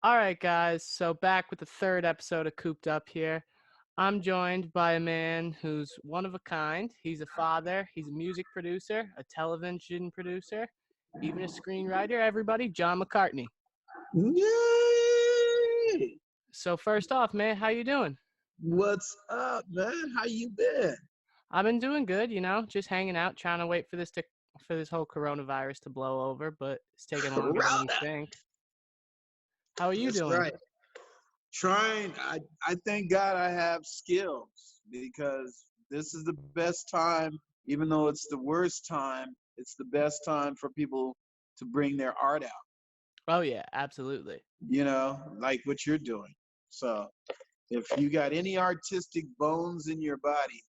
All right, guys. So back with the third episode of Cooped Up here. I'm joined by a man who's one of a kind. He's a father, he's a music producer, a television producer, even a screenwriter, everybody, John McCartney. Yay! So first off, man, how you doing? What's up, man? How you been? I've been doing good, just hanging out, trying to wait for this whole coronavirus to blow over, but it's taking longer than we Corona. think. How are you That's doing? right. Trying. I thank God I have skills because this is the best time, even though it's the worst time, it's the best time for people to bring their art out, Oh yeah, absolutely. like what you're doing. So if you got any artistic bones in your body,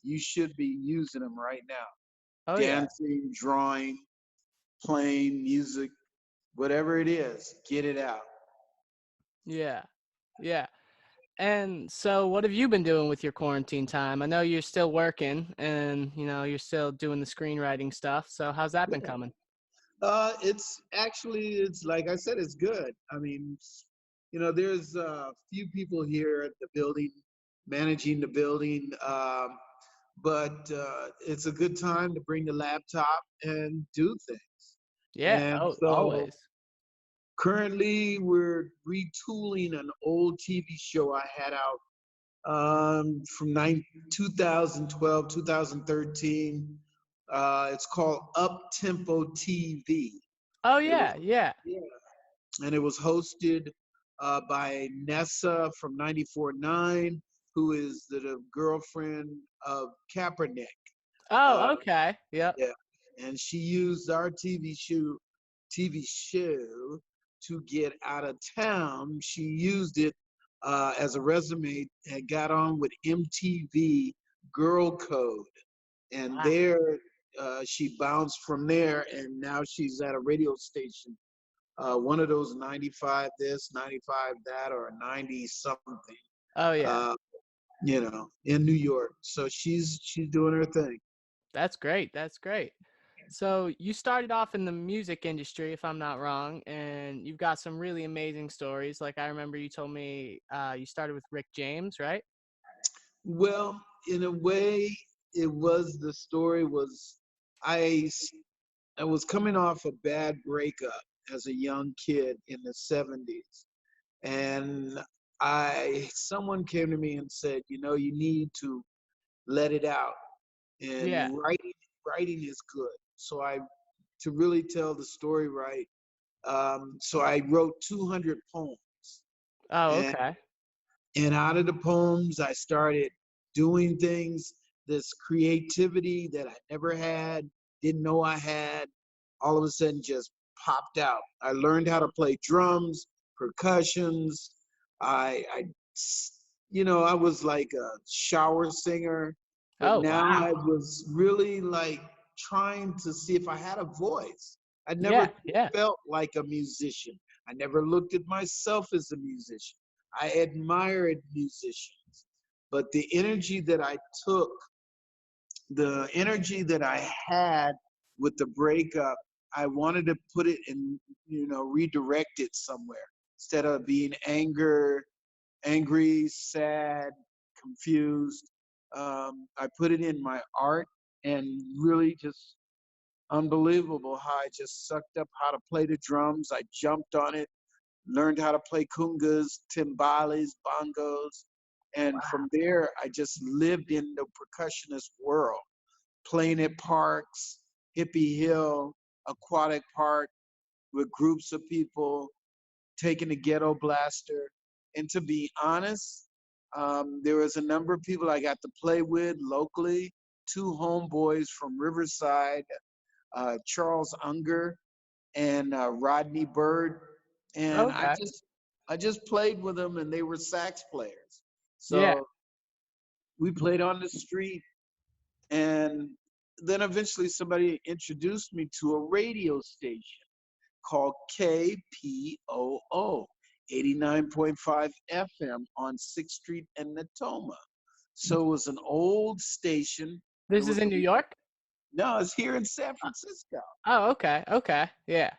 you should be using them right now. Oh yeah. Dancing, drawing, playing music, whatever it is, get it out. Yeah. Yeah. And so what have you been doing with your quarantine time? I know you're still working and, you're still doing the screenwriting stuff. So how's that been coming? It's like I said, it's good. I mean, there's a few people here at the building, managing the building, but it's a good time to bring the laptop and do things. Yeah, And oh, so always. currently we're retooling an old TV show I had out from 2012, 2013. It's called Up Tempo TV. Oh It was yeah, yeah. yeah, and it was hosted by Nessa from 94.9, who is the girlfriend of Kaepernick. Uh, Oh, okay. Yep. yeah, and she used our TV show to get out of town. She used it as a resume and got on with MTV Girl Code, and Wow. there she bounced from there, and now she's at a radio station, one of those 95 this, 95 that, or 90 something, Oh yeah. uh, in New York. So she's doing her thing. That's great. That's great. So you started off in the music industry, if I'm not wrong, and you've got some really amazing stories. Like I remember you told me you started with Rick James, right? Well, in a way, it was the story was I I was coming off a bad breakup as a young kid in the 70s, and I someone came to me and said, you need to let it out, and Yeah. writing is good. So I to really tell the story right, so I wrote 200 poems, Oh, and okay. out of the poems I started doing things, this creativity that I never had, didn't know I had, all of a sudden just popped out. I learned how to play drums, percussions. I was like a shower singer, but Oh, now wow. I was really like trying to see if I had a voice. I Yeah, never yeah. felt like a musician. I never looked at myself as a musician. I admired musicians, but took, the energy that I had with the breakup, I wanted to put it in, redirect it somewhere instead of being angry, sad, confused. I put it in my art, and really just unbelievable how I just sucked up how to play the drums. I jumped on it, learned how to play congas, timbales, bongos. And from there, I just lived in the percussionist world, playing at parks, Hippie Hill, Aquatic Park, with groups of people, taking the ghetto blaster. And to be honest, there was a number of people I got to play with locally, two homeboys from Riverside, Charles Unger and Rodney Bird, and I Okay. just I just played with them, and they were sax players. Yeah. So we played on the street, and then eventually somebody introduced me to a radio station called KPOO, 89.5 FM on 6th Street and Natoma. So it was an old station. It This is was in New York? No, it's here in San Francisco. Oh, okay. Okay. Yeah.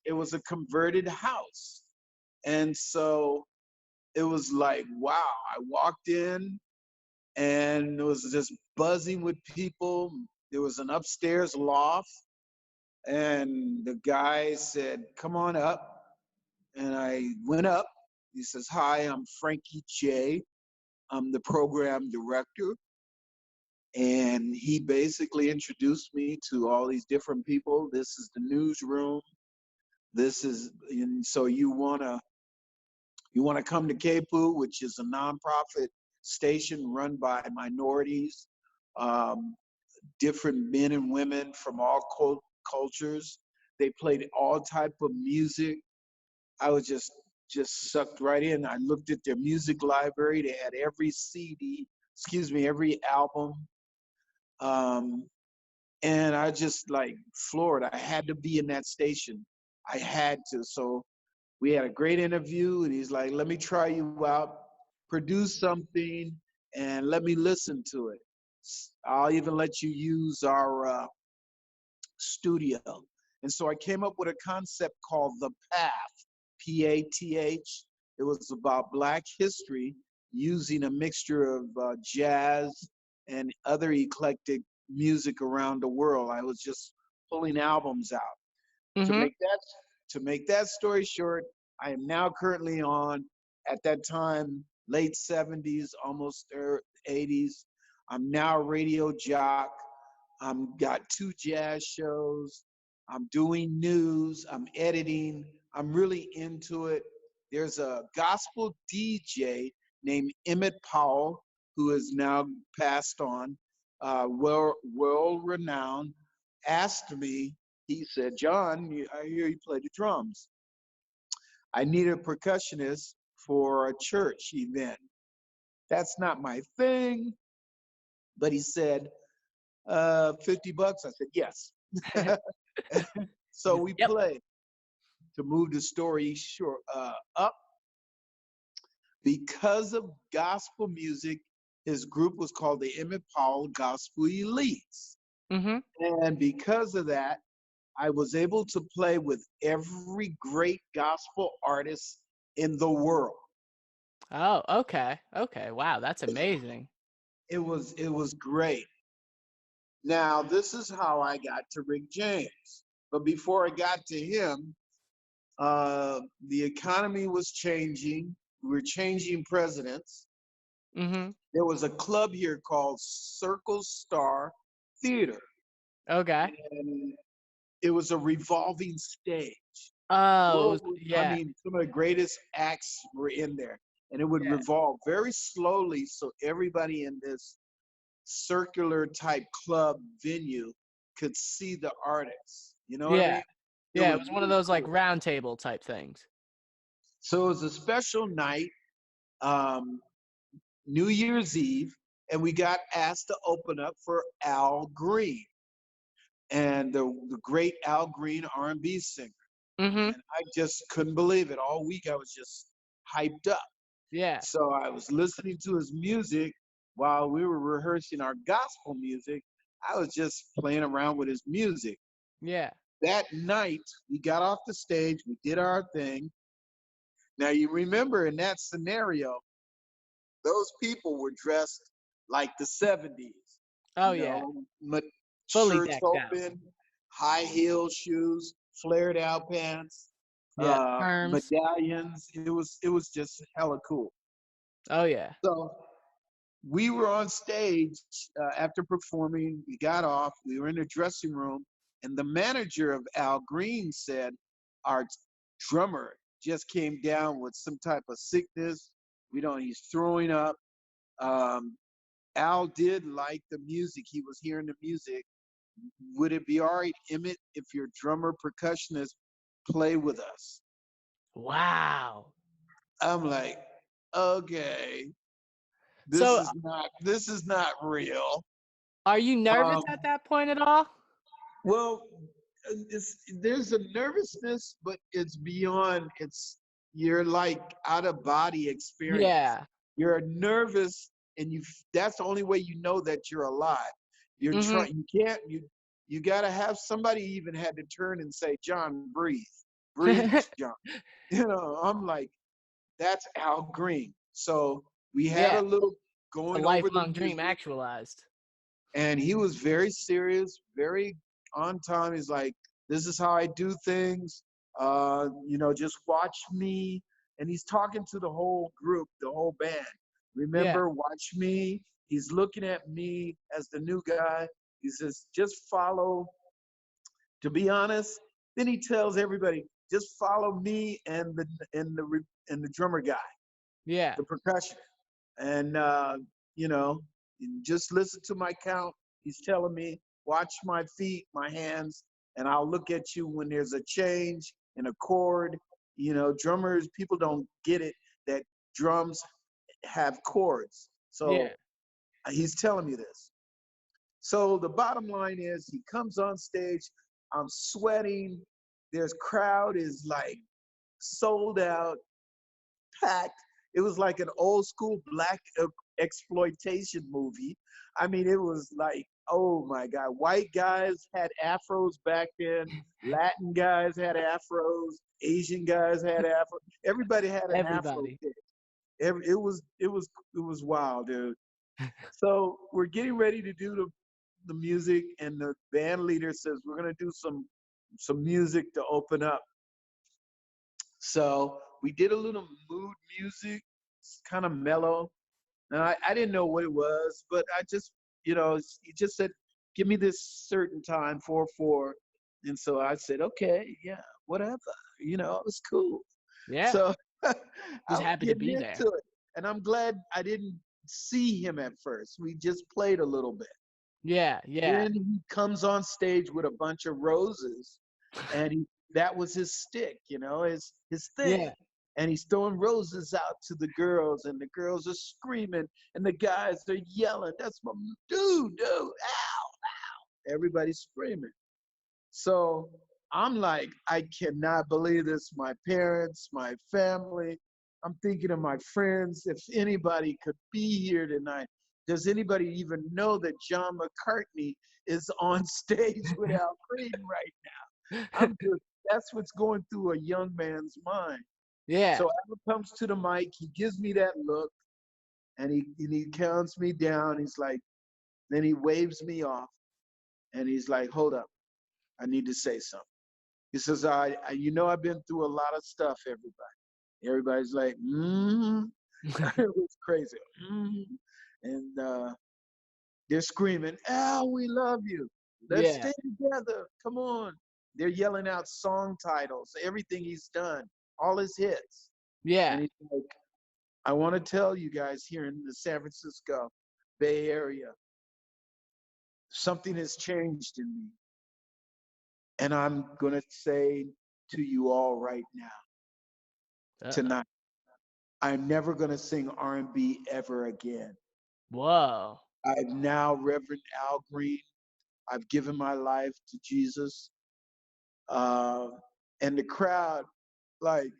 It was a converted house. And so it was like, wow, I walked in and it was just buzzing with people. There was an upstairs loft, and the guy said, come on up. And I went up. He says, hi, I'm Frankie J. I'm the program director. And he basically introduced me to all these different people. This is the newsroom. This is, and so you want to come to KPU, which is a nonprofit station run by minorities, um, different men and women from all cultures. They played all type of music. I was just sucked right in. I looked at their music library. They had every CD, excuse me, every album. Um, and I just like floored. I had to be in that station. I had to. So we had a great interview, and he's like, let me try you out, produce something, and let me listen to it. I'll even let you use our studio. And so I came up with a concept called The Path, Path. It was about Black history using a mixture of jazz and other eclectic music around the world. I was just pulling albums out. To Mm-hmm. make that to make that story short, I am now currently on, at that time, late 70s, almost 80s. I'm now a radio jock. I'm got two jazz shows. I'm doing news. I'm editing. I'm really into it. There's a gospel DJ named Emmett Powell, who is now passed on, world renowned, asked me, he said, John, I hear you play the drums. I need a percussionist for a church event. That's not my thing. But he said, $50. I said, yes. So we Yep. played. To move the story short, up, because of gospel music, his group was called the Emmett Powell Gospel Elites. Mm-hmm. And because of that, I was able to play with every great gospel artist in the world. Oh, okay. Okay. Wow, that's amazing. It was great. Now, this is how I got to Rick James. But before I got to him, the economy was changing. We were changing presidents. Mm-hmm. There was a club here called Circle Star Theater, Okay. and it was a revolving stage. Oh, World, I yeah. mean, some of the greatest acts were in there, and it would Yeah. revolve very slowly, so everybody in this circular type club venue could see the artists. You know what I Yeah. mean? It Yeah, it was was one of really those like cool. round table type things. So it was a special night, um, New Year's Eve, and we got asked to open up for Al Green, and the great Al Green R&B singer. Mm-hmm. And I just couldn't believe it. All week I was just hyped up. Yeah. So I was listening to his music while we were rehearsing our gospel music. I was just playing around with his music. Yeah. That night, we got off the stage, we did our thing. Now, you remember in that scenario, those people were dressed like the 70s, Oh, yeah. Fully shirts decked out. open, high heel shoes, flared out pants, Yeah. Perms. medallions. It was just hella cool. Oh, yeah. So we were on stage after performing. We got off. We were in the dressing room, and the manager of Al Green said, "Our drummer just came down with some type of sickness. We don't. He's throwing up." Um, Al did like the music. He was hearing the music. Would it be all right, Emmett, if your drummer percussionist play with us? Wow. I'm like, okay, this So, is not this is not real. are you nervous Um, at that point at all? well, there's a nervousness, but it's beyond. You're like out of body experience. Yeah. You're nervous, and that's the only way you know that you're alive. You're Mm-hmm. trying. You can't. You got to have somebody even had to turn and say, "John, breathe." bridge jump. I'm like, that's Al Green. So we had Yeah, a little a going over the lifelong dream music, actualized. and he was very serious, very on time. He's like, this is how I do things. Just watch me. And he's talking to the whole group, the whole band. Yeah, Remember, watch me. He's looking at me as the new guy. He says, just follow. To be honest, then he tells everybody, just follow me and the drummer guy, yeah, the percussion. And you know, just listen to my count. He's telling me, watch my feet, my hands, and I'll look at you when there's a change in a chord. Drummers, people don't get it that drums have chords. yeah, So he's telling me this. So the bottom line is, he comes on stage. I'm sweating. There's crowd is like sold out, packed. It was like an old school black exploitation movie. I mean, it was like, oh my God, white guys had afros back then. Latin guys had afros. Asian guys had afro. Everybody had an afro everybody. kid. It was wild, dude. So we're getting ready to do the music, and the band leader says we're gonna do some music to open up. So we did a little mood music. It's kind of mellow. And I didn't know what it was, but I just, he just said, give me this certain time, 4/4. And so I said, okay, yeah, whatever. It was cool. Yeah, So I just was happy to getting be there. into it. And I'm glad I didn't see him at first. We just played a little bit. Yeah, yeah, Then he comes on stage with a bunch of roses, and that was his stick, his thing. yeah, And he's throwing roses out to the girls, and the girls are screaming, and the guys are yelling, "That's my dude, ow!" Everybody's screaming. So I'm like, I cannot believe this. My parents, my family. I'm thinking of my friends. If anybody could be here tonight, does anybody even know that John McCartney is on stage with Al Green right now? That's what's going through a young man's mind. yeah, So Al comes to the mic, he gives me that look, and he counts me down. He's like, then he waves me off, and he's like, hold up, I need to say something. He says, I've been through a lot of stuff, everybody. Everybody's like, it was crazy. And they're screaming, Al, we love you. Let's yeah, stay together. Come on. They're yelling out song titles, everything he's done, all his hits. yeah, And he's like, I want to tell you guys here in the San Francisco Bay Area, something has changed in me. And I'm going to say to you all right now, uh-oh. tonight, I'm never going to sing R&B ever again. Whoa. I'm now Reverend Al Green. I've given my life to Jesus. Uh, and the crowd, like,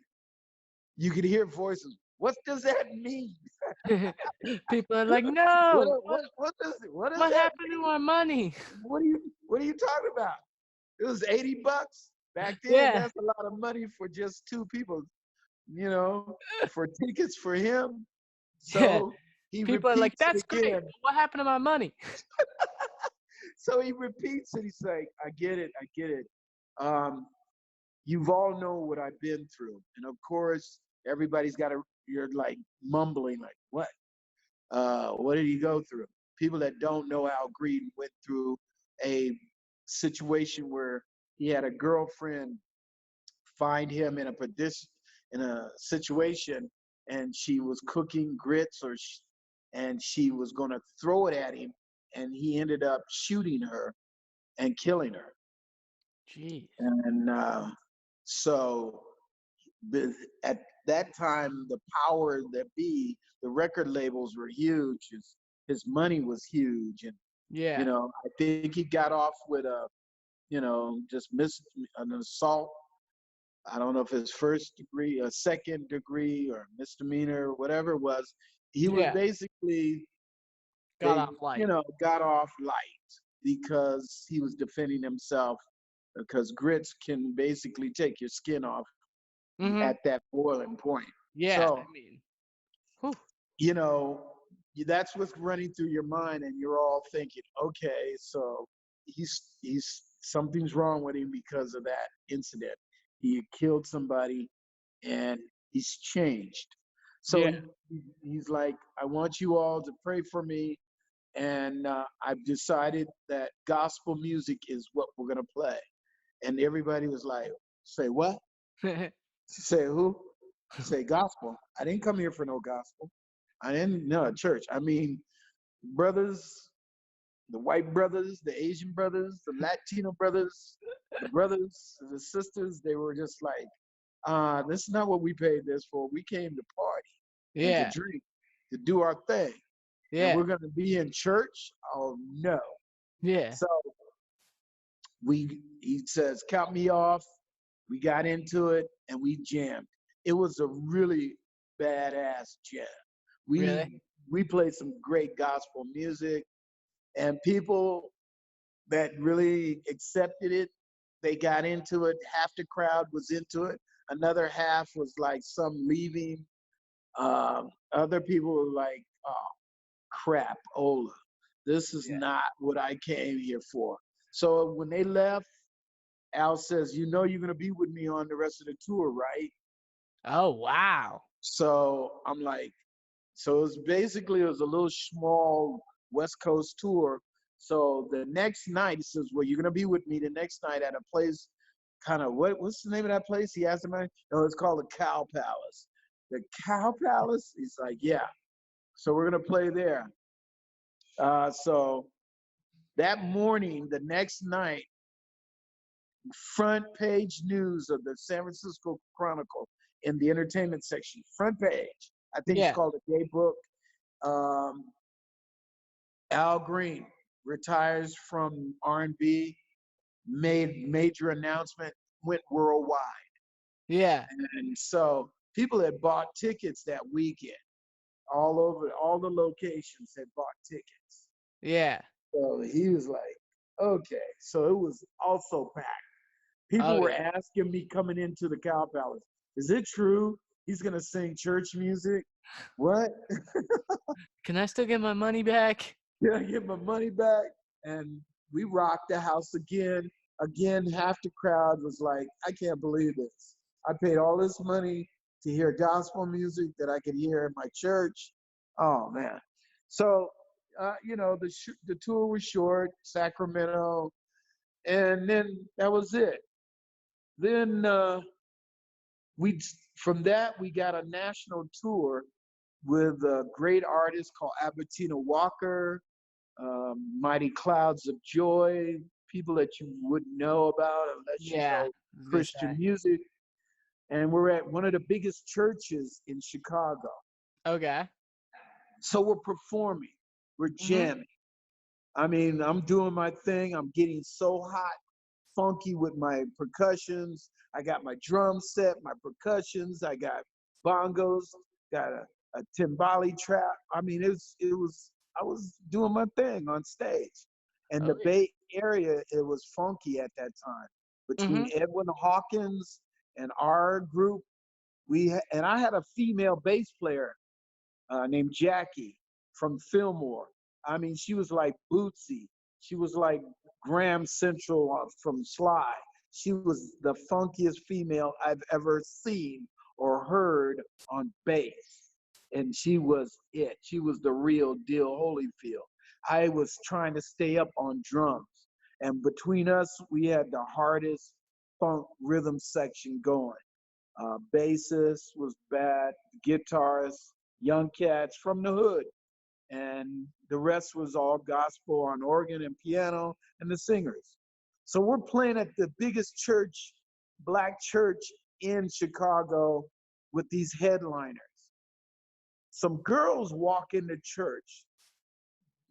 you could hear voices. What does that mean? People are like, What, no, what does what that happened to mean? our money? What are you talking about? It was $80 back then. Yeah, That's a lot of money for just two people, you know, for tickets for him. yeah. So he People are like, repeats it that's great, again. but what happened to my money? So he repeats it. He's like, I get it. I get it. Um, you've all know what I've been through. And of course, everybody's got you're like mumbling, like, what? What did he go through? People that don't know Al Green went through a situation where he had a girlfriend find him in a situation, and she was cooking grits, and she was going to throw it at him, and he ended up shooting her and killing her. Jeez. And so at that time, the power that be, the record labels were huge. His money was huge, and Yeah, I think he got off with just missed an assault. I don't know if it's first degree, a second degree, or misdemeanor, whatever it was. He was yeah. basically, Got off light. got off light because he was defending himself. because grits can basically take your skin off Mhm. at that boiling point. Yeah. So, I mean, whew. you know, that's what's running through your mind, and you're all thinking, okay, so he's something's wrong with him because of that incident. He killed somebody, and he's changed. So Yeah. he's like, I want you all to pray for me, and I've decided that gospel music is what we're gonna play. And everybody was like, say what? Say who? Say gospel. I didn't come here for no gospel. I didn't know church. I mean, brothers, the white brothers, the Asian brothers, the Latino brothers, the brothers, the sisters, they were just like, this is not what we paid this for. We came to party and to Yeah. drink, to do our thing. And Yeah. we're gonna be in church? Oh no. Yeah. So he says, count me off. We got into it and we jammed. It was a really badass jam. Really? We played some great gospel music, and people that really accepted it, they got into it. Half the crowd was into it. Another half was like some leaving. Other people were like, oh crap, Ola. This is Yeah. not what I came here for. So when they left, Al says, you know you're gonna be with me on the rest of the tour, right? Oh, wow. So I'm like, so it was a little small West Coast tour. So the next night he says, well, you're gonna be with me the next night at a place kind of what's the name of that place? He asked him, no, it's called the Cow Palace. The Cow Palace? He's like, yeah. So we're gonna play there. So that morning, the next night, front page news of the San Francisco Chronicle in the entertainment section, front page. I think it's Yeah. called a day book. Um, Al Green retires from R&B, made major announcement, went worldwide. Yeah. And so people had bought tickets that weekend all over, all the locations had bought tickets. Yeah. So he was like, okay. So it was also packed. People Oh, were yeah. asking me coming into the Cow Palace, is it true he's going to sing church music? What? Can I still get my money back? Can I get my money back? And we rocked the house again. Again, half the crowd was like, I can't believe this. I paid all this money to hear gospel music that I could hear in my church. Oh, man. So, the tour was short, Sacramento, and then that was it. Then we from that we got a national tour with a great artist called Albertina Walker, Mighty Clouds of Joy, people that you wouldn't know about unless you Yeah. know I was gonna Christian say. music. And we're at one of the biggest churches in Chicago. Okay. So we're performing, we're Mhm. jamming. I mean, I'm doing my thing. I'm getting so hot, funky with my percussions. I got my drum set, my percussions. I got bongos, got a timbali trap. I mean, I was doing my thing on stage. And Oh, the yeah. Bay Area, it was funky at that time. Between Mhm. Edwin Hawkins and our group, and I had a female bass player named Jackie from Fillmore. I mean, she was like Bootsy. She was like Graham Central from Sly. She was the funkiest female I've ever seen or heard on bass. And she was it. She was the real deal, Holyfield. I was trying to stay up on drums. And between us, we had the hardest funk rhythm section going. Bassist was bad, guitarist, young cats from the hood, and the rest was all gospel on organ and piano and the singers. So we're playing at the biggest church, black church in Chicago with these headliners. Some girls walk into church,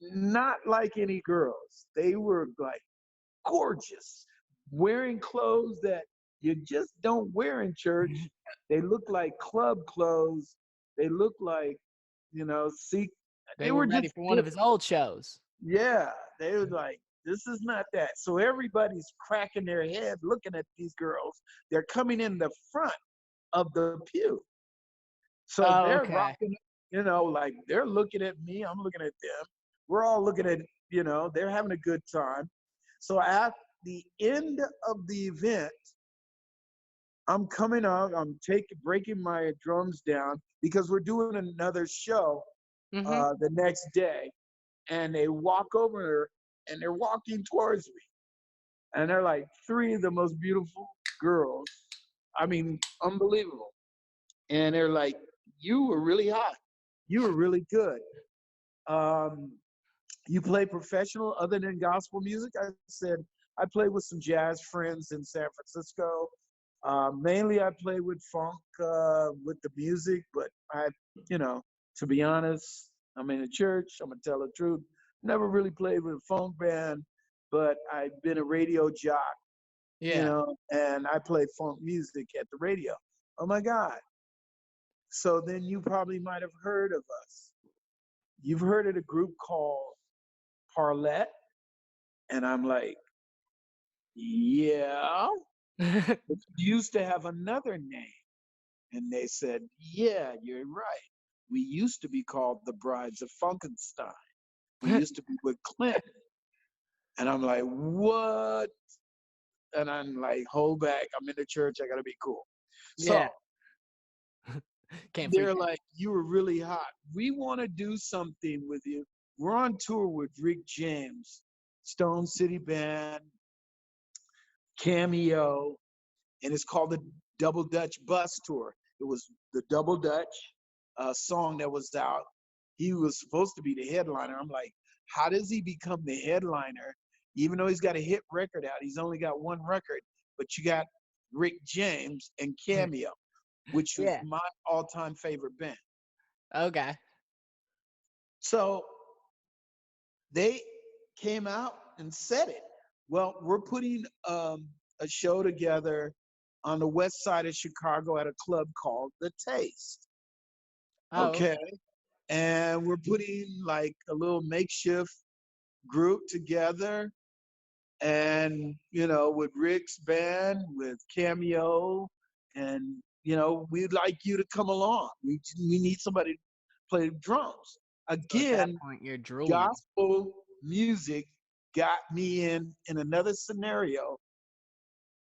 not like any girls. They were like gorgeous, wearing clothes that you just don't wear in church. They look like club clothes. They look like, see, They they were were ready just for one of his different. old shows. Yeah, they were like This is not that. So everybody's cracking their head looking at these girls. They're coming in the front of the pew. So Oh, they're okay. rocking, like they're looking at me, I'm looking at them. We're all looking at, they're having a good time. So at the end of the event, I'm coming out, breaking my drums down because we're doing another show Mhm. the next day. And they walk over and they're walking towards me. And they're like three of the most beautiful girls. I mean, unbelievable. And they're like, you were really hot. You were really good. Um, you play professional other than gospel music? I said, I play with some jazz friends in San Francisco. Mainly I play with funk, with the music, but you know, to be honest, I'm in a church, I'm gonna tell the truth. Never really played with a funk band, but I've been a radio jock, Yeah. and I play funk music at the radio. Oh my God. So then you probably might have heard of us. You've heard of a group called Parlette? And I'm like, yeah, it used to have another name. And they said, yeah, you're right. We used to be called the Brides of Funkenstein. We used to be with Clint. And I'm like, what? And I'm like, hold back. I'm in the church. I got to be cool. Yeah. So Can't freak they're like, you were really hot. We want to do something with you. We're on tour with Rick James, Stone City Band, Cameo, and it's called the Double Dutch Bus Tour. It was the Double Dutch song that was out. He was supposed to be the headliner. I'm like, how does he become the headliner? Even though he's got a hit record out, he's only got one record. But you got Rick James and it. Cameo, which was Yeah. my all-time favorite band. Okay. So they came out and said it. Well, we're putting a show together on the west side of Chicago at a club called The Taste. Oh, Okay. okay. And we're putting like a little makeshift group together. And, with Rick's band, with Cameo, and, we'd like you to come along. We need somebody to play drums. So at that Again, point, you're drooling. gospel music got me in another scenario.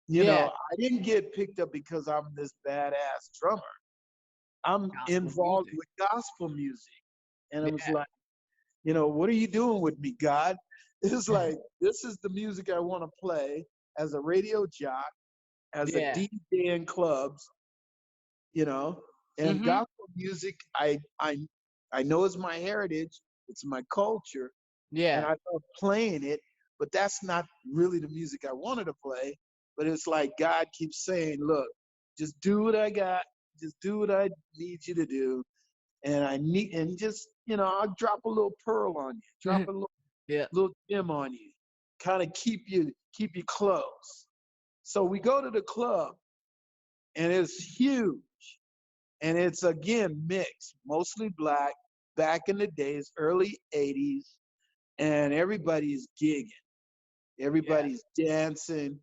Yeah. I didn't get picked up because I'm this badass drummer. I'm Gospel involved music. with gospel music. And it was Yeah. like, what are you doing with me, God? It's like, this is the music I want to play as a radio jock, as a Yeah. DJ in clubs, you know, and Mhm. gospel music, I know is my heritage, it's my culture, and Yeah. I love playing it, but that's not really the music I wanted to play. But it's like God keeps saying, look, just do what I got, just do what I need you to do. And just, I'll drop a little pearl on you, drop a Yeah. little gem on you, kind of keep you close. So we go to the club and it's huge. And it's again mixed, mostly black, back in the days, early 80s, and everybody's gigging. Yeah. Everybody's dancing.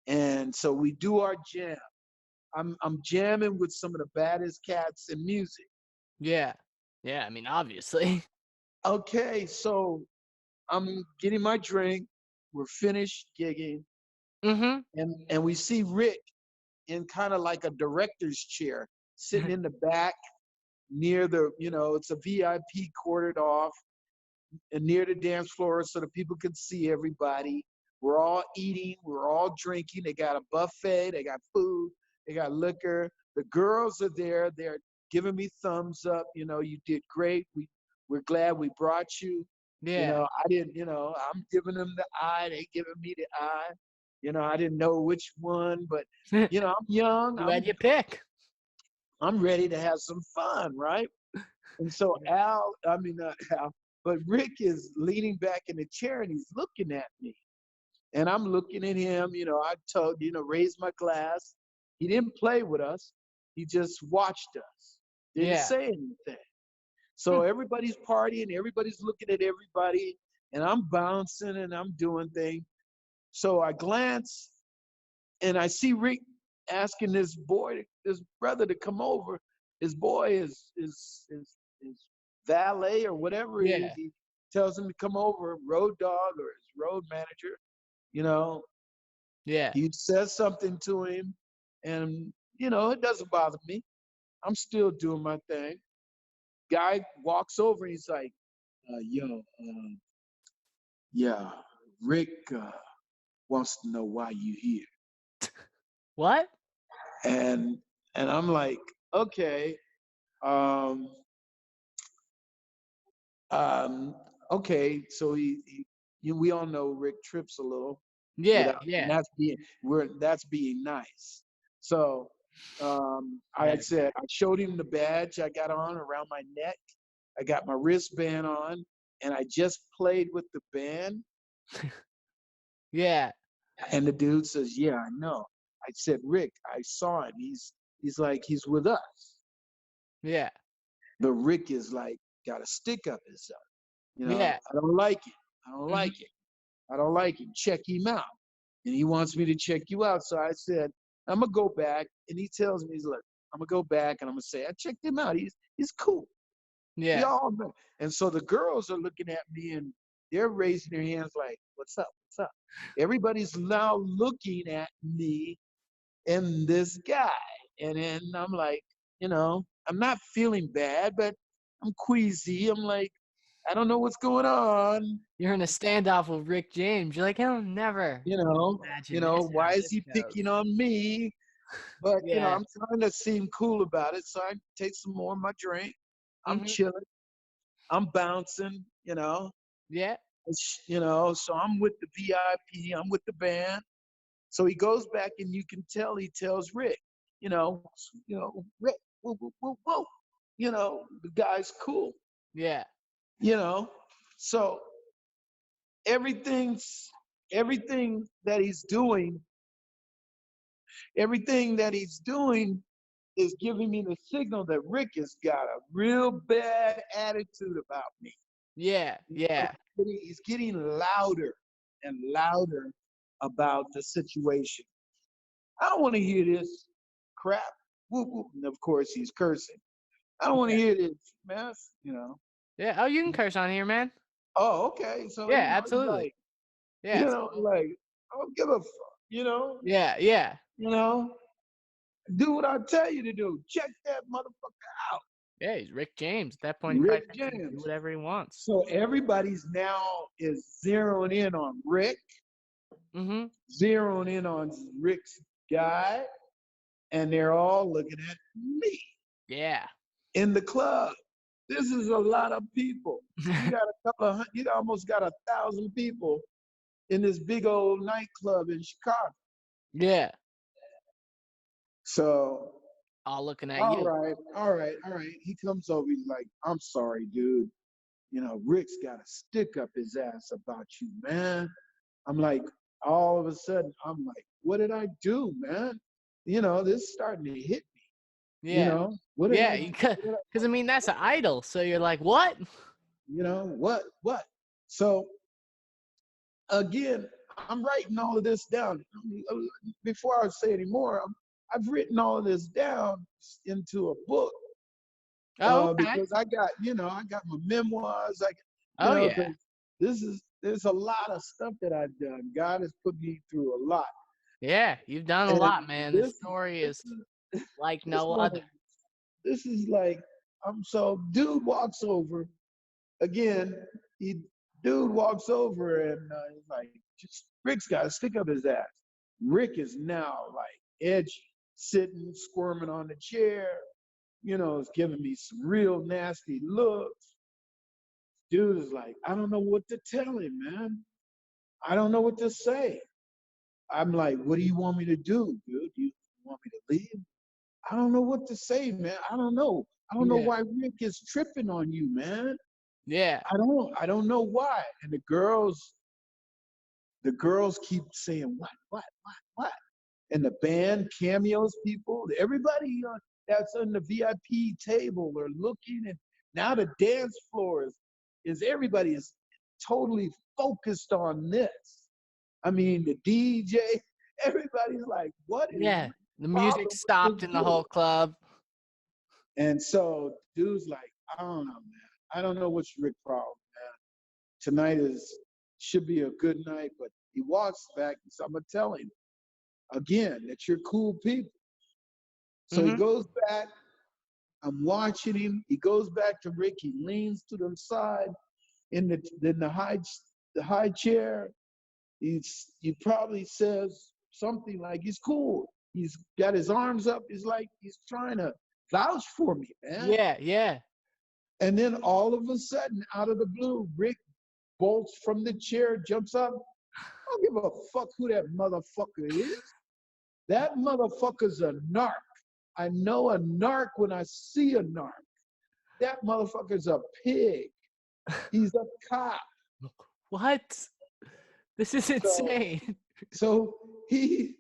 And so we do our jam. I'm jamming with some of the baddest cats in music. Yeah. Yeah. I mean, obviously. Okay, so I'm getting my drink. We're finished gigging. Mhm. And we see Rick in kind of like a director's chair, sitting in the back near it's a VIP quartered off and near the dance floor so the people can see everybody. We're all eating, we're all drinking. They got a buffet, they got food, they got liquor. The girls are there, they're giving me thumbs up. You did great. We're glad we brought you. Yeah. I didn't, I'm giving them the eye, they giving me the eye. I didn't know which one, but I'm young, You had your pick. I'm ready to have some fun, right? And so Al, but Rick is leaning back in the chair and he's looking at me. And I'm looking at him, I told, raise my glass. He didn't play with us. He just watched us. Didn't Yeah. say anything. Hmm. So everybody's partying, everybody's looking at everybody. and I'm bouncing and I'm doing things. So I glance and I see Rick asking this brother to come over. His boy is valet or whatever it is. Yeah. He tells him to come over, road dog or his road manager. You know, Yeah. he says something to him, and it doesn't bother me. I'm still doing my thing. Guy walks over and he's like, "Yo, yeah, Rick wants to know why you here." What? And I'm like, okay, um, um, okay. So we all know Rick trips a little Yeah. without, and Yeah. that's being nice. So I Very said I showed him the badge I got on around my neck. I got my wristband on, and I just played with the band. Yeah. And the dude says, "Yeah, I know." I said, "Rick, I saw him. He's like he's with us." Yeah. But Rick is like got a stick up his ass. Yeah. I don't like it. I don't Hmm. like it. I don't like it. Check him out. And he wants me to check you out. So I said, I'm gonna go back. And he tells me, he's like, I'm gonna go back and I'm gonna say, I checked him out. He's cool. We Yeah. all know. And so the girls are looking at me and they're raising their hands like, what's up? What's up? Everybody's now looking at me and this guy. And then I'm like, I'm not feeling bad, but I'm queasy. I'm like, I don't know what's going on. You're in a standoff with Rick James. You're like, I'll never You know, imagine this why how is this he goes. picking on me? But Yeah. I'm trying to seem cool about it. So I take some more of my drink. I'm Hmm. chilling. I'm bouncing. Yeah. So I'm with the VIP. I'm with the band. So he goes back, and you can tell he tells Rick, Rick, whoa, whoa, whoa, whoa. The guy's cool. Yeah. You know, so everything's everything that he's doing, everything that he's doing is giving me the signal that Rick has got a real bad attitude about me. Yeah. Yeah. He's getting louder and louder about the situation. I don't want to hear this crap. Whoop, whoop. And of course, he's cursing. I don't want to Yeah. hear this mess. Yeah. Oh, you can curse on here, man. Oh, okay. So, Yeah. he's Absolutely. like, Yeah. like, I don't give a fuck, Yeah. Yeah. you know, do what I tell you to do. Check that motherfucker out. Yeah. He's Rick James. At that point, he Rick probably thinks he can do James. whatever he wants. So everybody's now is zeroing in on Rick, Hmm. zeroing in on Rick's guy, and they're all looking at me Yeah. in the club. This is a lot of people. You got you almost got 1,000 people in this big old nightclub in Chicago. Yeah. So, All looking at all you. right, all right, all right. He comes over, he's like, I'm sorry, dude. Rick's got a stick up his ass about you, man. I'm like, all of a sudden, I'm like, what did I do, man? This is starting to hit me. Yeah. What did Yeah. I do? Because I mean, that's an idol. So you're like, what? What? So again, I'm writing all of this down. Before I say any more, I've written all of this down into a book Oh, okay. because I got my memoirs. Oh, yeah. because there's a lot of stuff that I've done. God has put me through a lot, Yeah. You've done a and lot, man. This this story this is like this no one other. this is like so dude walks over again. He Dude walks over and he's like, just Rick's got to stick up his ass. Rick is now like edgy, sitting, squirming on the chair. Is giving me some real nasty looks. Dude is like, I don't know what to tell him, man. I don't know what to say. I'm like, what do you want me to do, dude? You want me to leave? I don't know what to say, man. I don't know. I don't know Yeah. why Rick is tripping on you, man. Yeah. I don't know why. And the girls keep saying, what? And the band, cameos, people, everybody that's on the VIP table are looking, and now the dance floor is everybody is totally focused on this. I mean, the DJ, everybody's like, what is Yeah. Rick's The music problem with this stopped in the dude? whole club. And so dude's like, I don't know, man. I don't know what's Rick's problem, man. Tonight should be a good night, but he walks back and so I'm gonna tell him again that you're cool people. So he Mhm. goes back. I'm watching him. He goes back to Rick. He leans to the side in the high chair. He probably says something like he's cool. He's got his arms up. He's like he's trying to vouch for me, man. Yeah, yeah. And then all of a sudden, out of the blue, Rick bolts from the chair, jumps up. I don't give a fuck who that motherfucker is. That motherfucker's a narc. I know a narc when I see a narc. That motherfucker's a pig. He's a cop. What? This is So insane. so he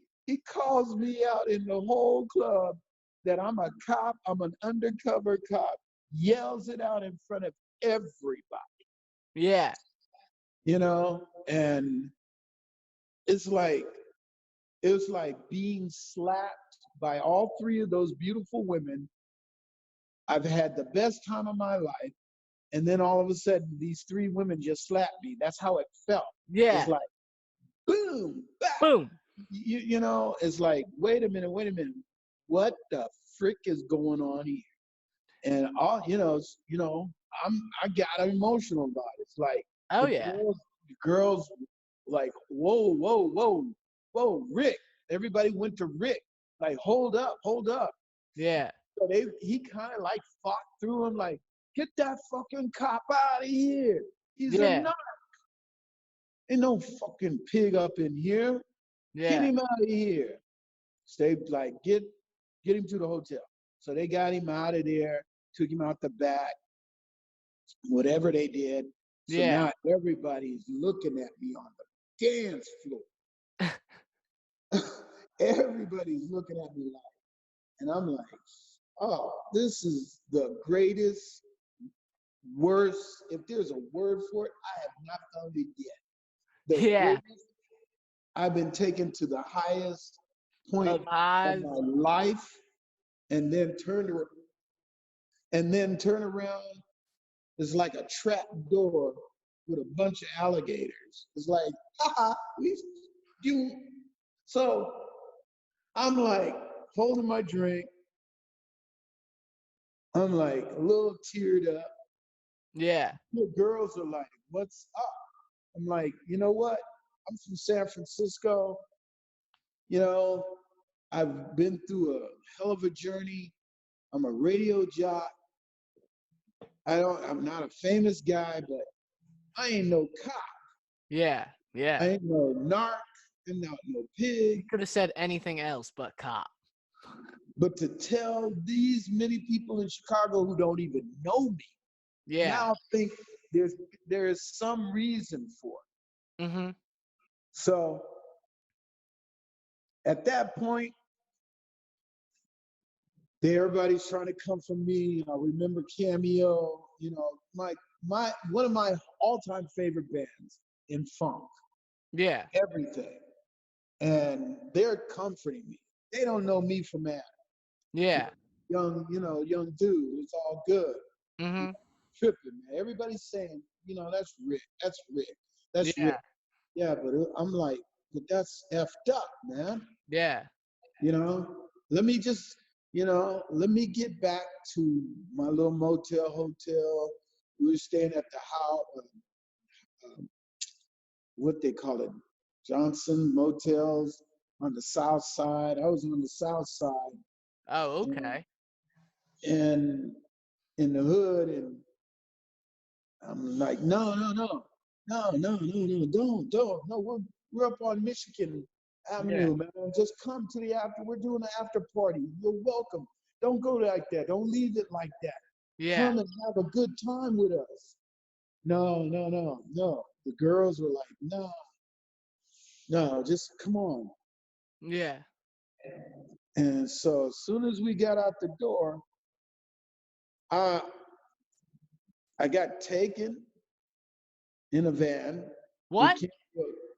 calls me out in the whole club that I'm a cop, I'm an undercover cop, yells it out in front of everybody, Yeah. and it's like it's like being slapped by all three of those beautiful women. I've had the best time of my life, and then all of a sudden these three women just slapped me. That's how it felt. It's Yeah. like boom, back. Boom. It's like, wait a minute, what the frick is going on here? And all I got emotional about it. It's like Oh the yeah. girls like, whoa, whoa, whoa, whoa, Rick. Everybody went to Rick. Like, hold up. Yeah. So he kind of like fought through him, like, get that fucking cop out of here. He's a Yeah. nut. Ain't no fucking pig up in here. Get Yeah. him out of here. Stay like get him to the hotel. So they got him out of there, took him out the back, whatever they did. So Yeah. now everybody's looking at me on the dance floor. Everybody's looking at me like, and I'm like, oh, this is the greatest, worst. If there's a word for it, I have not found it yet. The Yeah. greatest. I've been taken to the highest point Of of highs. my life, and then turn around. It's like a trap door with a bunch of alligators. It's like, haha, you. So I'm like holding my drink. I'm like a little teared up. Yeah. The girls are like, what's up? I'm like, you know what? I'm from San Francisco. You know, I've been through a hell of a journey. I'm a radio jock. I'm not a famous guy, but I ain't no cop. Yeah. I Yeah. ain't no narc. I'm not no pig. You could have said anything else but cop. But to tell these many people in Chicago who don't even know me, Yeah. now think there is some reason for it. Mhm. So at that point, everybody's trying to come for me. I remember Cameo, my one of my all-time favorite bands in funk, Yeah. everything. And they're comforting me. They don't know me from Adam. Yeah. Young dude. It's all good. Mhm. Tripping, man. Everybody's saying, that's Rick. That's Rick. That's Rick. Yeah. Yeah, but I'm like, but that's effed up, man. Yeah. You know, let me just, let me get back to my little motel hotel. We were staying at the house, what they call it, Johnson Motels on the south side. I was on the south side Oh, and, okay. and in the hood, and I'm like, no, don't. No, we're up on Michigan Yeah. Avenue, man. Just come to the after. We're doing an after party. You're welcome. Don't go like that. Don't leave it like that. Yeah. Come and have a good time with us. No. The girls were like, no, just come on. Yeah. And so as soon as we got out the door, I I got taken in a van. We What? came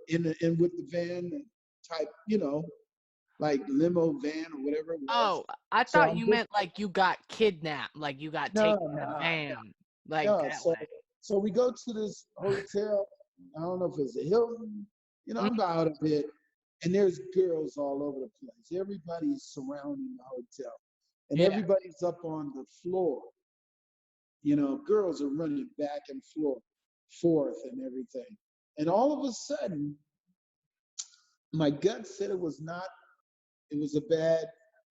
in with the van type, like limo van or whatever it was. Oh, I So thought I'm you just meant like you got kidnapped, like you got no, taken in a no, van, like no. that So way. so we go to this hotel. I don't know if it's a Hilton. Mhm. I'm out of it, and there's girls all over the place. Everybody's surrounding the hotel, and Yeah, everybody's up on the floor. Girls are running back and forth and everything. And all of a sudden, my gut said it was not, it was a bad,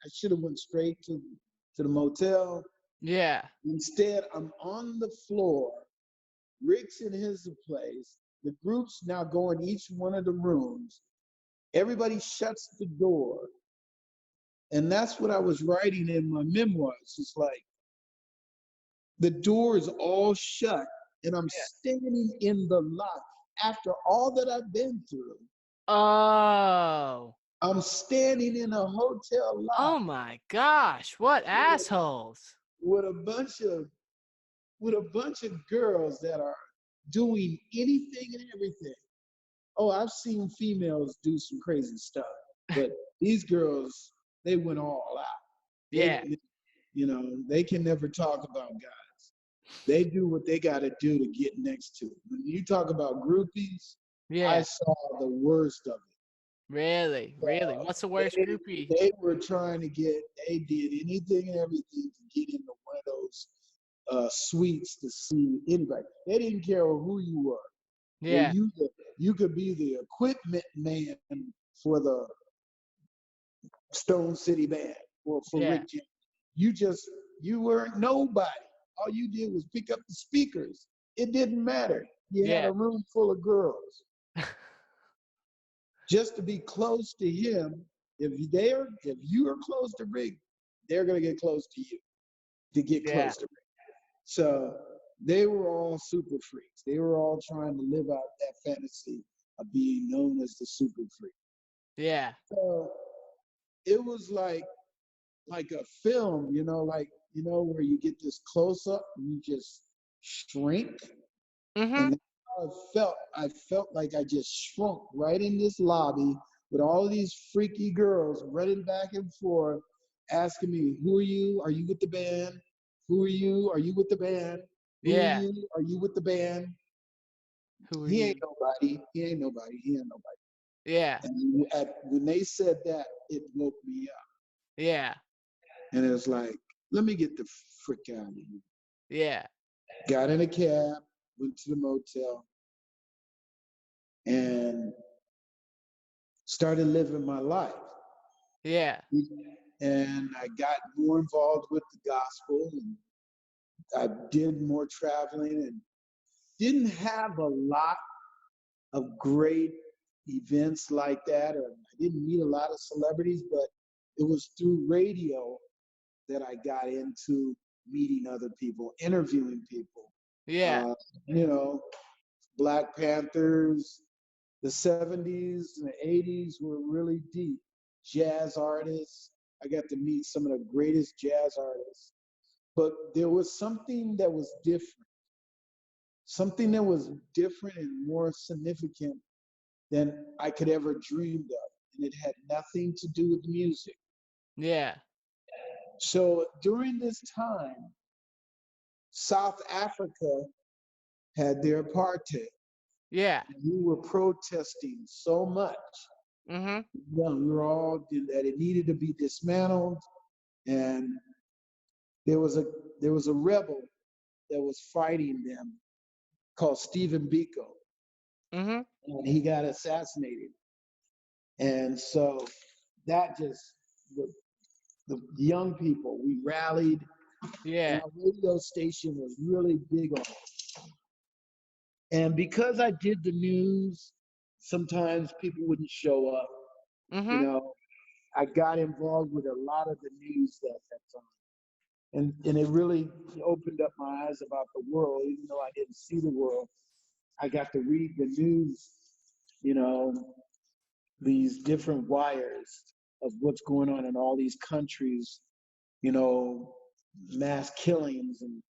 I should have went straight to the motel. yeah, Instead, I'm on the floor. Rick's in his place. The group's now going each one of the rooms. Everybody shuts the door. And that's what I was writing in my memoirs. It's like the door is all shut and I'm yeah. standing in the lot after all that I've been through. Oh, I'm standing in a hotel lot oh my gosh, what with, assholes. with a bunch of girls that are doing anything and everything. Oh, I've seen females do some crazy stuff, but these girls, they went all out. Yeah, They can never talk about guys. They do what they got to do to get next to it. When you talk about groupies, I yeah, saw the worst of it. really, really. What's the worst They groupie? they were trying to get. They did anything and everything to get into one of those suites to see anybody. They didn't care who you were. Yeah, You could be the equipment man for the Stone City Band or for yeah, Rick James. You weren't nobody. All you did was pick up the speakers. It didn't matter. You had yeah, a room full of girls. Just to be close to him, if you are close to Rick, they're gonna get close to you to get yeah, close to Rick. So they were all super freaks. They were all trying to live out that fantasy of being known as the super freak. yeah. So it was like a film, where you get this close up and you just shrink. Mhm. And that's how I felt. I felt like I just shrunk right in this lobby with all of these freaky girls running back and forth, asking me, "Who are you? Are you with the band? Who are you? Are you with the band? Who are Yeah. you? Are you with the band?" Who are He ain't you? nobody. He ain't nobody. He ain't nobody. Yeah, And when they said that, it woke me up. yeah, And it was like, let me get the frick out of here. yeah, Got in a cab, went to the motel, and started living my life. yeah, And I got more involved with the gospel, and I did more traveling, and didn't have a lot of great events like that, or I didn't meet a lot of celebrities, but it was through radio that I got into meeting other people, interviewing people. yeah, Uh, you know, Black Panthers, the 70s and the 80s were really deep. Jazz artists. I got to meet some of the greatest jazz artists. But there was something that was different and more significant than I could ever dreamed of. And it had nothing to do with music. yeah, So during this time, South Africa had their apartheid. yeah. We were protesting so much. Mhm. Yeah, we were all that it needed to be dismantled. And there was a there was a rebel that was fighting them called Stephen Biko, Mhm. and he got assassinated. And so that just the young people we rallied, and Yeah. our radio station was really big on it. And because I did the news, sometimes people wouldn't show up. You Mhm. know, I got involved with a lot of the news that time. And it really opened up my eyes about the world, even though I didn't see the world. I got to read the news, you know, these different wires of what's going on in all these countries, you know, mass killings and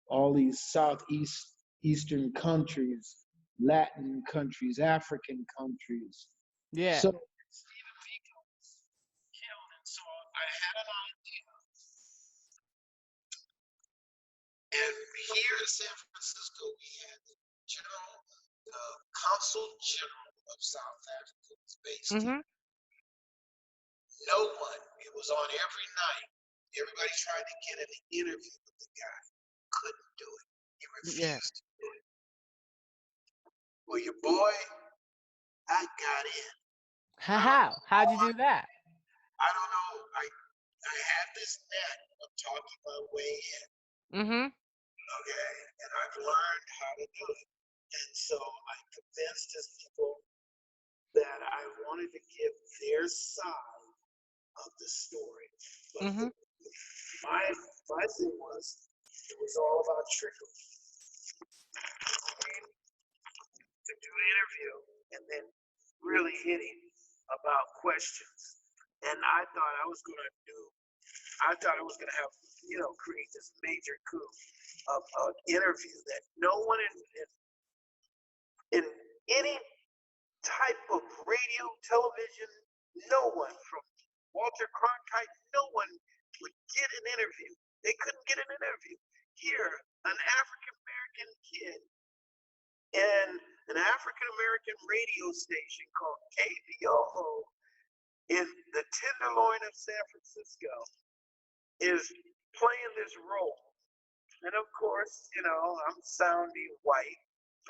all these Southeast Eastern countries, Latin countries, African countries. Yeah. So Stephen Biko was killed, and so I had an idea. And here in San Francisco, we had the general, the consul general of South Africa was based Mhm. here. No one, it was on every night. Everybody tried to get an interview with the guy. Couldn't do it. He Yeah. refused to do it. Well, your boy, I got in. I don't How? know how How'd you do that? I don't know. I had this net of talking my way in, Mhm. okay, and I've learned how to do it. And so I convinced his people that I wanted to give their side of the story. But Mhm. my my thing was it was all about trickery. To do an interview and then really hitting about questions. And I thought I was gonna have, create this major coup of an interview that no one in any type of radio, television, no one from Walter Cronkite, no one would get an interview. They couldn't get an interview. Here, an African American kid and an African American radio station called KBOO in the Tenderloin of San Francisco is playing this role. And of course, I'm sounding white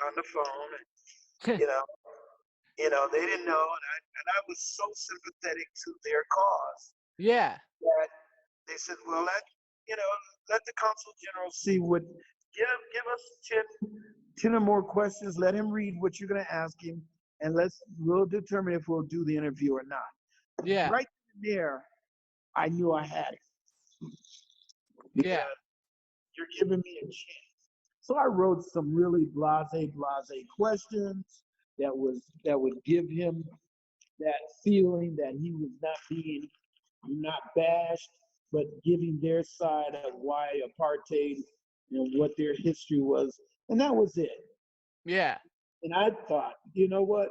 on the phone, and you know, they didn't know, and I was so sympathetic to their cause Yeah. that they said, well, let the consul general see what give us 10 or more questions. Let him read what you're going to ask him, and we'll determine if we'll do the interview or not. Yeah. Right there, I knew I had it Yeah. because you're giving me a chance. So I wrote some really blase questions that would give him that feeling that he was not bashed, but giving their side of why apartheid and what their history was, and that was it. Yeah. And I thought, you know what?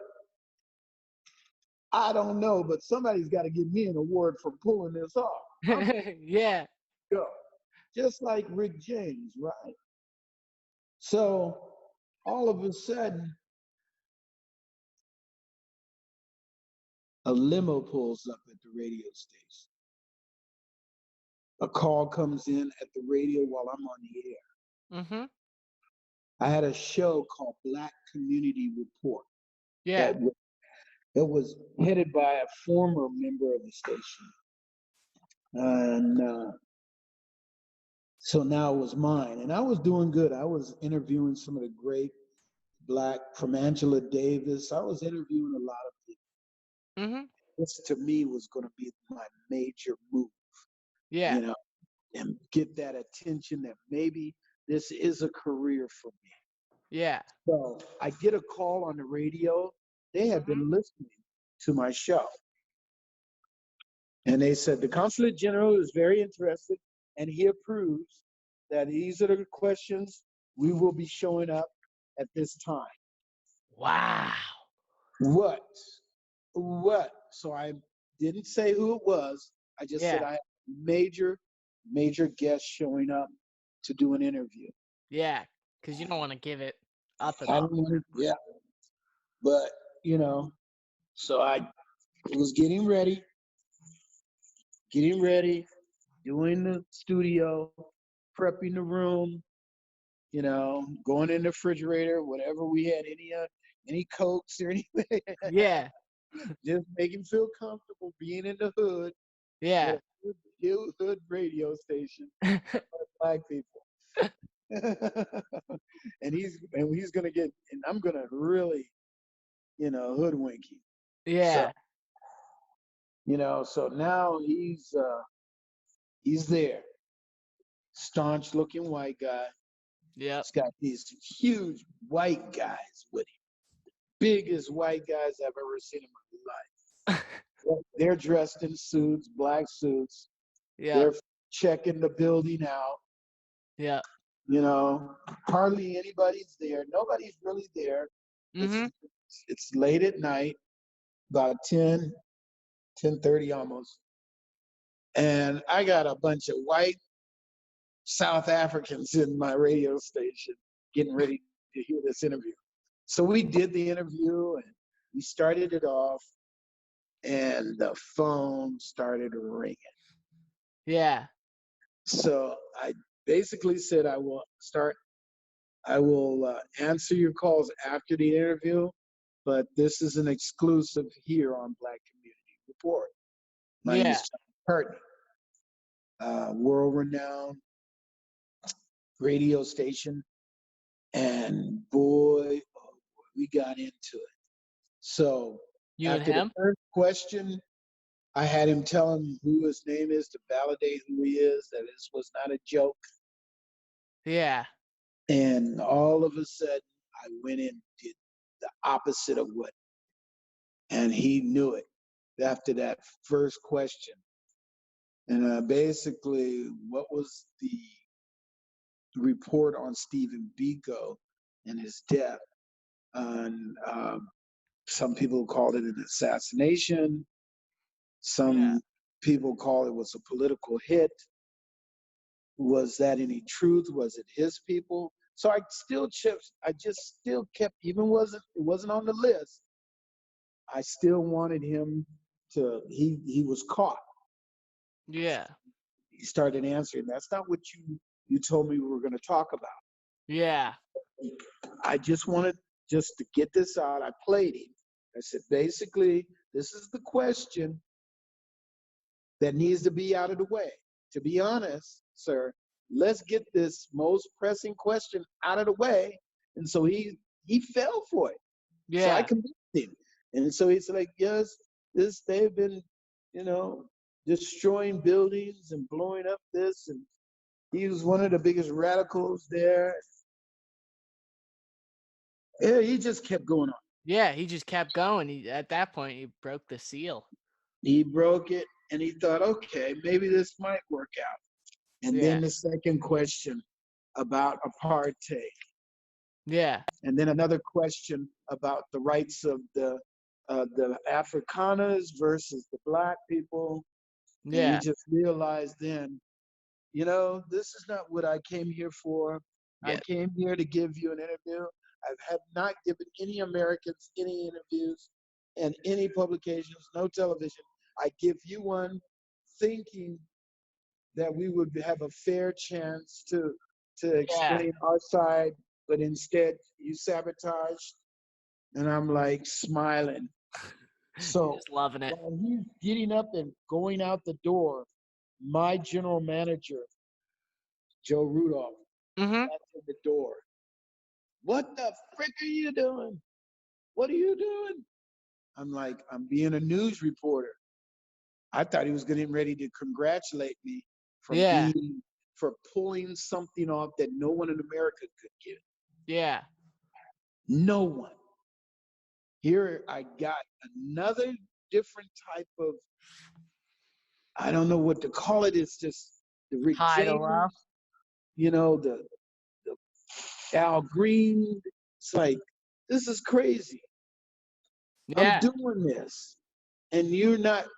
I don't know, but somebody's got to give me an award for pulling this off. I'm Yeah. go, just like Rick James, right? So all of a sudden, a limo pulls up at the radio station. A call comes in at the radio while I'm on the air. Mhm. I had a show called Black Community Report Yeah. that it was headed by a former member of the station, and so now it was mine, and I was doing good. I was interviewing some of the great Black, from Angela Davis. I was interviewing a lot of people. Mhm. This to me was going to be my major move, Yeah. you know, and get that attention that maybe this is a career for me. Yeah. So I get a call on the radio. They had Mhm. been listening to my show. And they said the consulate general is very interested and he approves that these are the questions we will be showing up at this time. Wow. What? What? So I didn't say who it was. I just said Yeah. I have major guest showing up to do an interview. Yeah. Because you don't want to give it up at I all. don't want to, yeah, but so I was getting ready, doing the studio, prepping the room, going in the refrigerator, whatever we had, any Cokes or anything, Yeah. just make him feel comfortable being in the hood at Yeah. a hood radio station for Black people. and he's gonna get, and I'm gonna really, hoodwink him. So, Yeah. so now he's there, staunch looking white guy. Yep. He's got these huge white guys with him, biggest white guys I've ever seen in my life. They're dressed in suits, black suits. Yep. They're checking the building out. Yep. You know, hardly anybody's there. Nobody's really there. It's Mhm. it's late at night, about 10:30 almost. And I got a bunch of white South Africans in my radio station getting ready to hear this interview. So we did the interview and we started it off, and the phone started ringing. Yeah. So I basically said, I will answer your calls after the interview, but this is an exclusive here on Black Community Report. My name Yeah. is John McCartney, world renowned radio station. And boy, oh boy, we got into it. So You and after the him? first question, I had him tell him who his name is to validate who he is, that this was not a joke. Yeah. And all of a sudden, I went in and did the opposite of what, and he knew it after that first question. And basically, what was the report on Stephen Biko and his death? And some people called it an assassination. Yeah. Some people call it was a political hit. Was that any truth? Was it his people? So I just still kept, even it wasn't on the list. I still wanted him to, he was caught. Yeah. He started answering, that's not what you told me we were going to talk about. Yeah. I just wanted just to get this out. I played him. I said, basically, this is the question that needs to be out of the way. To be honest, sir, let's get this most pressing question out of the way. And so he fell for it. So I Yeah. convinced him. And so he's like, yes, they've been, you know, destroying buildings and blowing up this. And he was one of the biggest radicals there. Yeah, he just kept going on. Yeah. He just kept going. At that point, he broke the seal. He broke it and he thought, okay, maybe this might work out. And Yeah. then the second question about apartheid. Yeah. And then another question about the rights of the Afrikaners versus the black people. And he Yeah. just realized then, this is not what I came here for. I Yeah. came here to give you an interview. I have not given any Americans any interviews and any publications, no television. I give you one thinking that we would have a fair chance to Yeah. explain our side, but instead you sabotaged. And I'm like smiling. You're So just loving it. while he's getting up and going out the door, my general manager, Joe Rudolph, Mhm. that's in the door. What the frick are you doing? What are you doing? I'm like, I'm being a news reporter. I thought he was getting ready to congratulate me from Yeah. being for pulling something off that no one in America could get. Yeah. No one. Here I got another different type of, I don't know what to call it. It's just the Rick High to low. James, the Al Green. It's like, this is crazy. I'm Yeah. doing this. And you're not,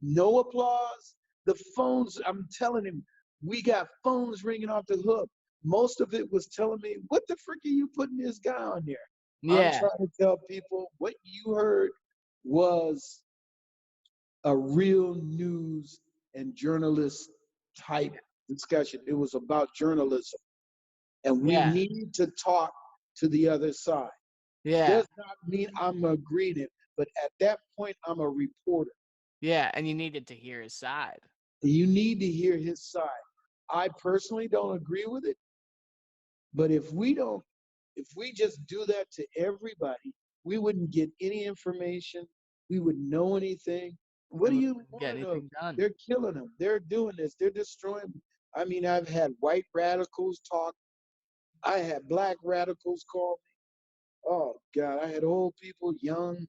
no applause. The phones, I'm telling him, we got phones ringing off the hook. Most of it was telling me, what the frick are you putting this guy on there? I'm Yeah. trying to tell people what you heard was a real news and journalist type discussion. It was about journalism. And we Yeah. need to talk to the other side. Yeah. Does not mean I'm agreeing, but at that point, I'm a reporter. Yeah. And you needed to hear his side. You need to hear his side. I personally don't agree with it, but if we just do that to everybody, we wouldn't get any information. We wouldn't know anything. What And do we you couldn't get want to know? anything done. They're killing them. They're doing this. They're destroying them. I mean, I've had white radicals talk. I had black radicals call me. Oh God, I had old people, young.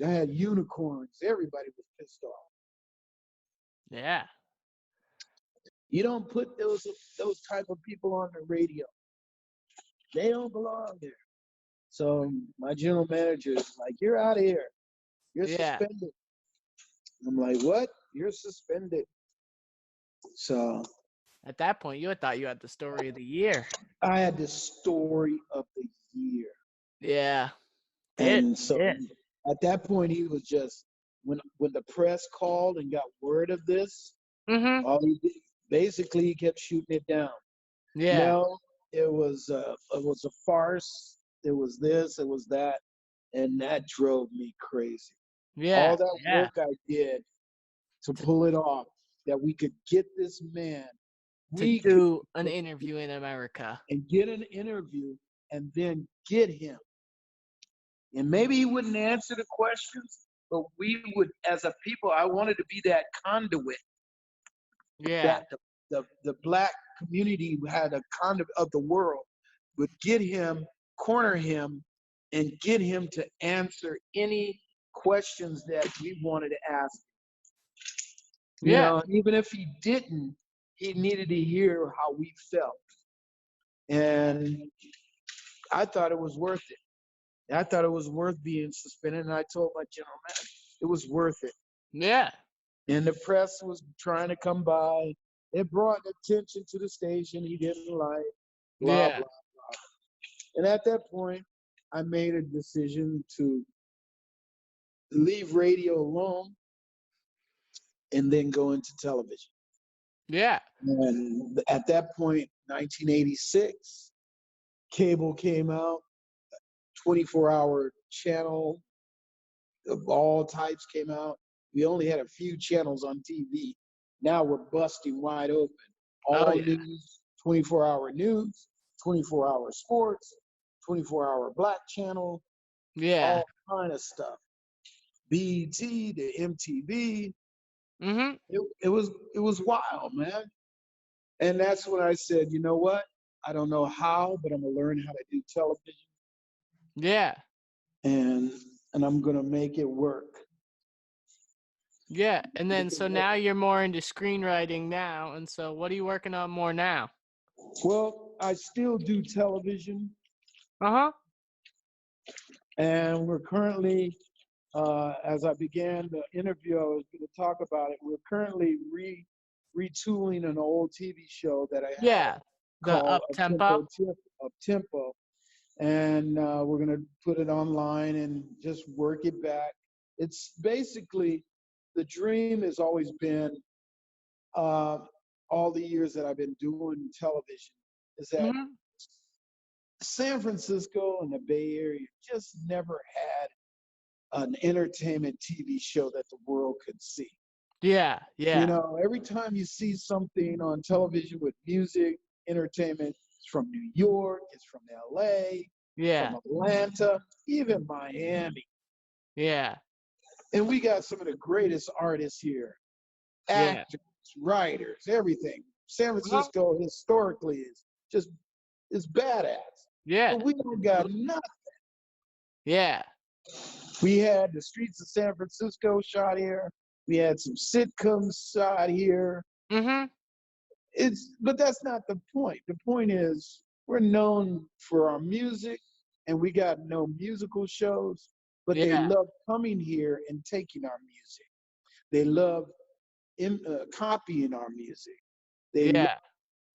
I had unicorns. Everybody was pissed off. Yeah. You don't put those type of people on the radio. They don't belong there. So my general manager is like, "You're out of here. You're Yeah. suspended." I'm like, "What? You're suspended." So At that point, you had thought you had the story of the year. I had the story of the year. Yeah. Did. And so Did. at that point, he was just when the press called and got word of this, Mm-hmm. all he did, basically he kept shooting it down. Yeah. No, it was a farce. It was this, it was that, and that drove me crazy. Yeah. All that Yeah. work I did to To, pull it off, that we could get this man, to we could do an interview in America. and get an interview and then get him. And maybe he wouldn't answer the questions, but we would, as a people, I wanted to be that conduit Yeah. that the black community had a conduit of the world would get him, corner him, and get him to answer any questions that we wanted to ask. You Yeah. know, even if he didn't, he needed to hear how we felt. And I thought it was worth it. I thought it was worth being suspended. And I told my general manager it was worth it. Yeah. And the press was trying to come by. It brought attention to the station he didn't like, blah, Yeah. blah. And at that point, I made a decision to leave radio alone and then go into television. Yeah. And at that point, 1986, cable came out, 24-hour channel of all types came out. We only had a few channels on TV. Now we're busting wide open. Oh All yeah. news, 24-hour news, 24-hour sports, 24-hour black channel, Yeah. all kind of stuff. BET, the MTV. Mm-hmm. It was wild, man. And that's when I said, you know what? I don't know how, but I'm gonna learn how to do television, Yeah. and and I'm gonna make it work. Yeah. And then Make it so work. now you're more into screenwriting now. And so what are you working on more now? Well, I still do television, Uh-huh. and we're currently, as I began the interview, I was going to talk about it. We're currently retooling an old TV show that I had Yeah. The called up tempo. Up Tempo, and we're going to put it online and just work it back. It's basically the dream has always been, uh, all the years that I've been doing television, is that Mm-hmm. San Francisco and the Bay Area just never had an entertainment TV show that the world could see. Yeah. You Yeah. know, every time you see something on television with music, entertainment, it's from New York, it's from LA, from Yeah. Atlanta, even Miami. Yeah. And we got some of the greatest artists here, Yeah. actors, writers, everything. San Uh-huh. Francisco historically just is badass. Yeah. But we don't got nothing. Yeah. We had the streets of San Francisco shot here. We had some sitcoms shot here. Mm-hmm. But that's not the point. The point is we're known for our music, and we got no musical shows, but they Yeah. love coming here and taking our music. They love copying our music. They love Yeah.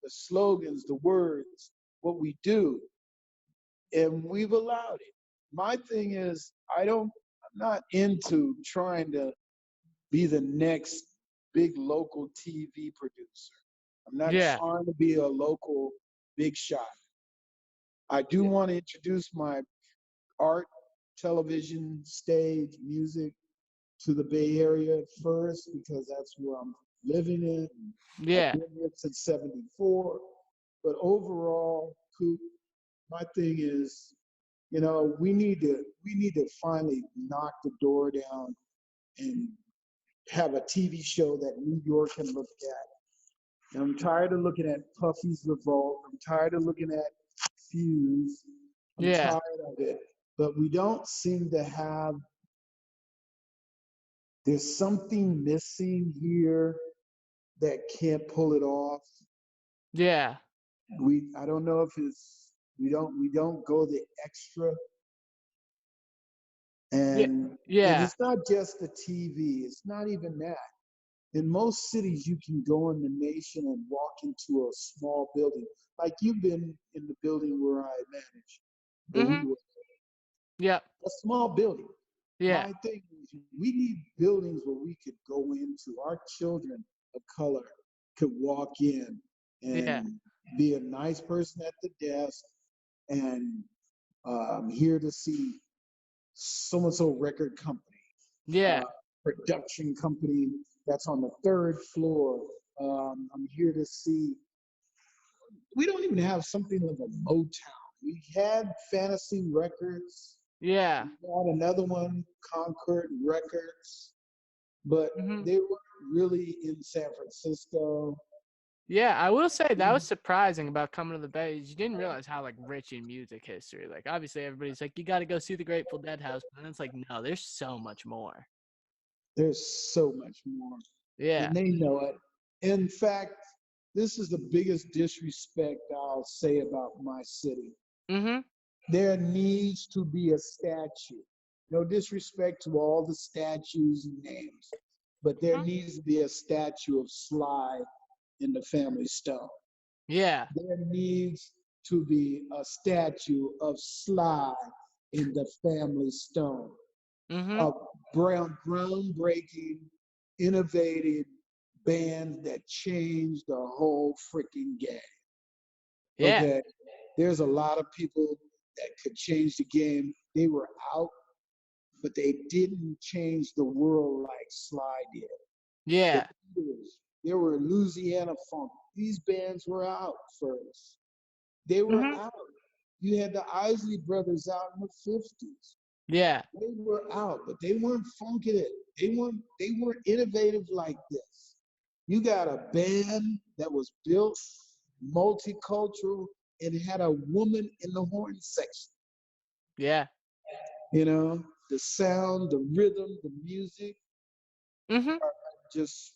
the slogans, the words, what we do, and we've allowed it. My thing is, I'm not into trying to be the next big local TV producer. I'm not Yeah. trying to be a local big shot. I do want to introduce my art, television, stage, music to the Bay Area first because that's where I'm living in. I've Yeah. been here since '74. But overall, Coop, my thing is, you know, we need to finally knock the door down and have a TV show that New York can look at. And I'm tired of looking at Puffy's Revolt. I'm tired of looking at Fuse. I'm Yeah. tired of it. But we don't seem to have, there's something missing here that can't pull it off. Yeah. I don't know if it's we don't go the extra, Yeah. and Yeah. it's not just the TV. It's not even that. In most cities, you can go in the nation and walk into a small building. Like you've been in the building where I manage, the Mhm. WeWork, Yep. a small building. Yeah. My thing is, we need buildings where we could go into. Our children of color could walk in Yeah. and be a nice person at the desk and here to see so and so record company, Yeah. uh, production company that's on the third floor. I'm here to see. We don't even have something like a Motown. We had Fantasy Records. Yeah. We had another one, Concord Records, but Mhm. they were really in San Francisco. Yeah, I will say that was surprising about coming to the Bay. Is you didn't realize how like rich in music history. Like obviously everybody's like, you got to go see the Grateful Dead house, but then it's like, no, there's so much more. There's so much more, Yeah. and they know it. In fact, this is the biggest disrespect I'll say about my city. Mhm. There needs to be a statue. No disrespect to all the statues and names, but there Mhm. needs to be a statue of Sly in the family stone. Yeah. There needs to be a statue of Sly in the family stone. Mhm. A groundbreaking, innovative band that changed the whole freaking game. Yeah. Okay, there's a lot of people that could change the game. They were out, but they didn't change the world like Sly did. The Yeah. Beatles, they were Louisiana funk. These bands were out first. They were Mhm. out. You had the Isley Brothers out in the 50s. Yeah. They were out, but they weren't funking it. They weren't innovative like this. You got a band that was built multicultural and had a woman in the horn section. Yeah. You know, the sound, the rhythm, the music, Mhm. just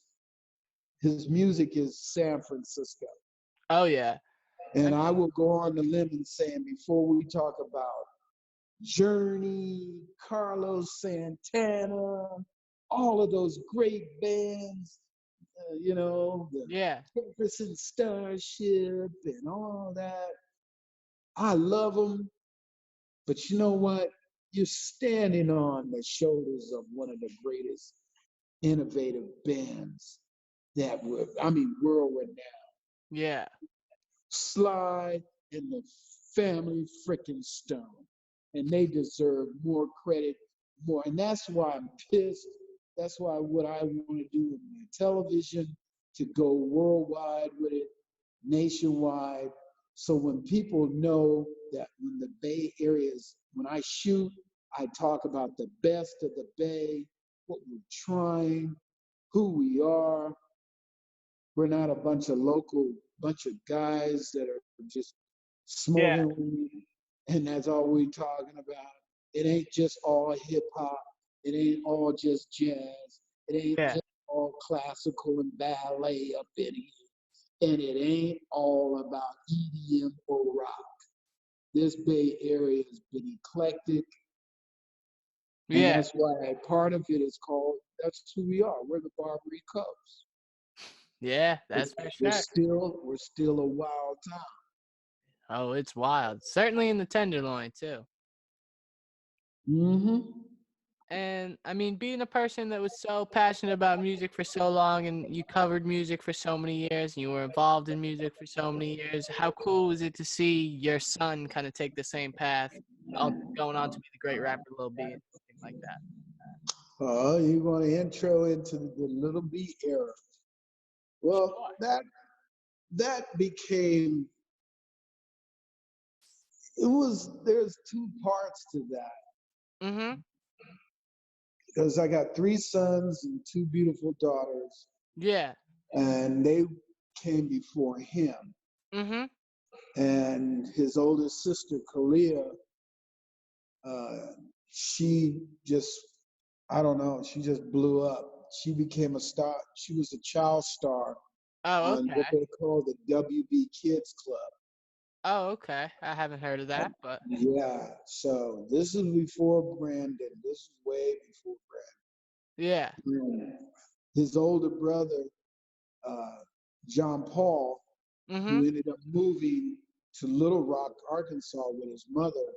his music is San Francisco. Oh yeah. I And I mean, will go on the limb and say, before we talk about Journey, Carlos Santana, all of those great bands, the yeah. Jefferson Starship and all that. I love them, but you know what? You're standing on the shoulders of one of the greatest innovative bands that were, I mean, world renowned. Yeah. Sly and the Family Frickin' Stone. And they deserve more credit, more. And that's why I'm pissed. That's why what I want to do with my television to go worldwide with it, nationwide. So when people know that when the Bay Area is, when I shoot, I talk about the best of the Bay, what we're trying, who we are. We're not a bunch of guys that are just Yeah. smoking weed, and that's all we're talking about. It ain't just all hip hop. It ain't all just jazz. It ain't Yeah. just all classical and ballet up in here. And it ain't all about EDM or rock. This Bay Area has been eclectic, and Yeah. that's why part of it is called, that's who we are. We're the Barbary Coast. Yeah. That's for sure. We're still a wild time. Oh, it's wild. Certainly in the Tenderloin too. Mm-hmm. And I mean, being a person that was so passionate about music for so long and you covered music for so many years and you were involved in music for so many years, how cool is it to see your son kind of take the same path, going on to be the great rapper Lil B and everything like that? Oh, you want to intro into the Little B era? Well, Sure. that became, it was, there's two parts to that Mm-hmm. because I got three sons and two beautiful daughters, Yeah. and they came before him. Mm-hmm. And his oldest sister, Kalia, uh, she just, I don't know, she just blew up. She became a star. She was a child star Oh, on what okay. they call the WB Kids Club. Oh, okay. I haven't heard of that, but Yeah, so this is before Brandon. This is way before yeah. Brandon. His older brother, uh, John Paul, who Mhm. ended up moving to Little Rock, Arkansas with his mother,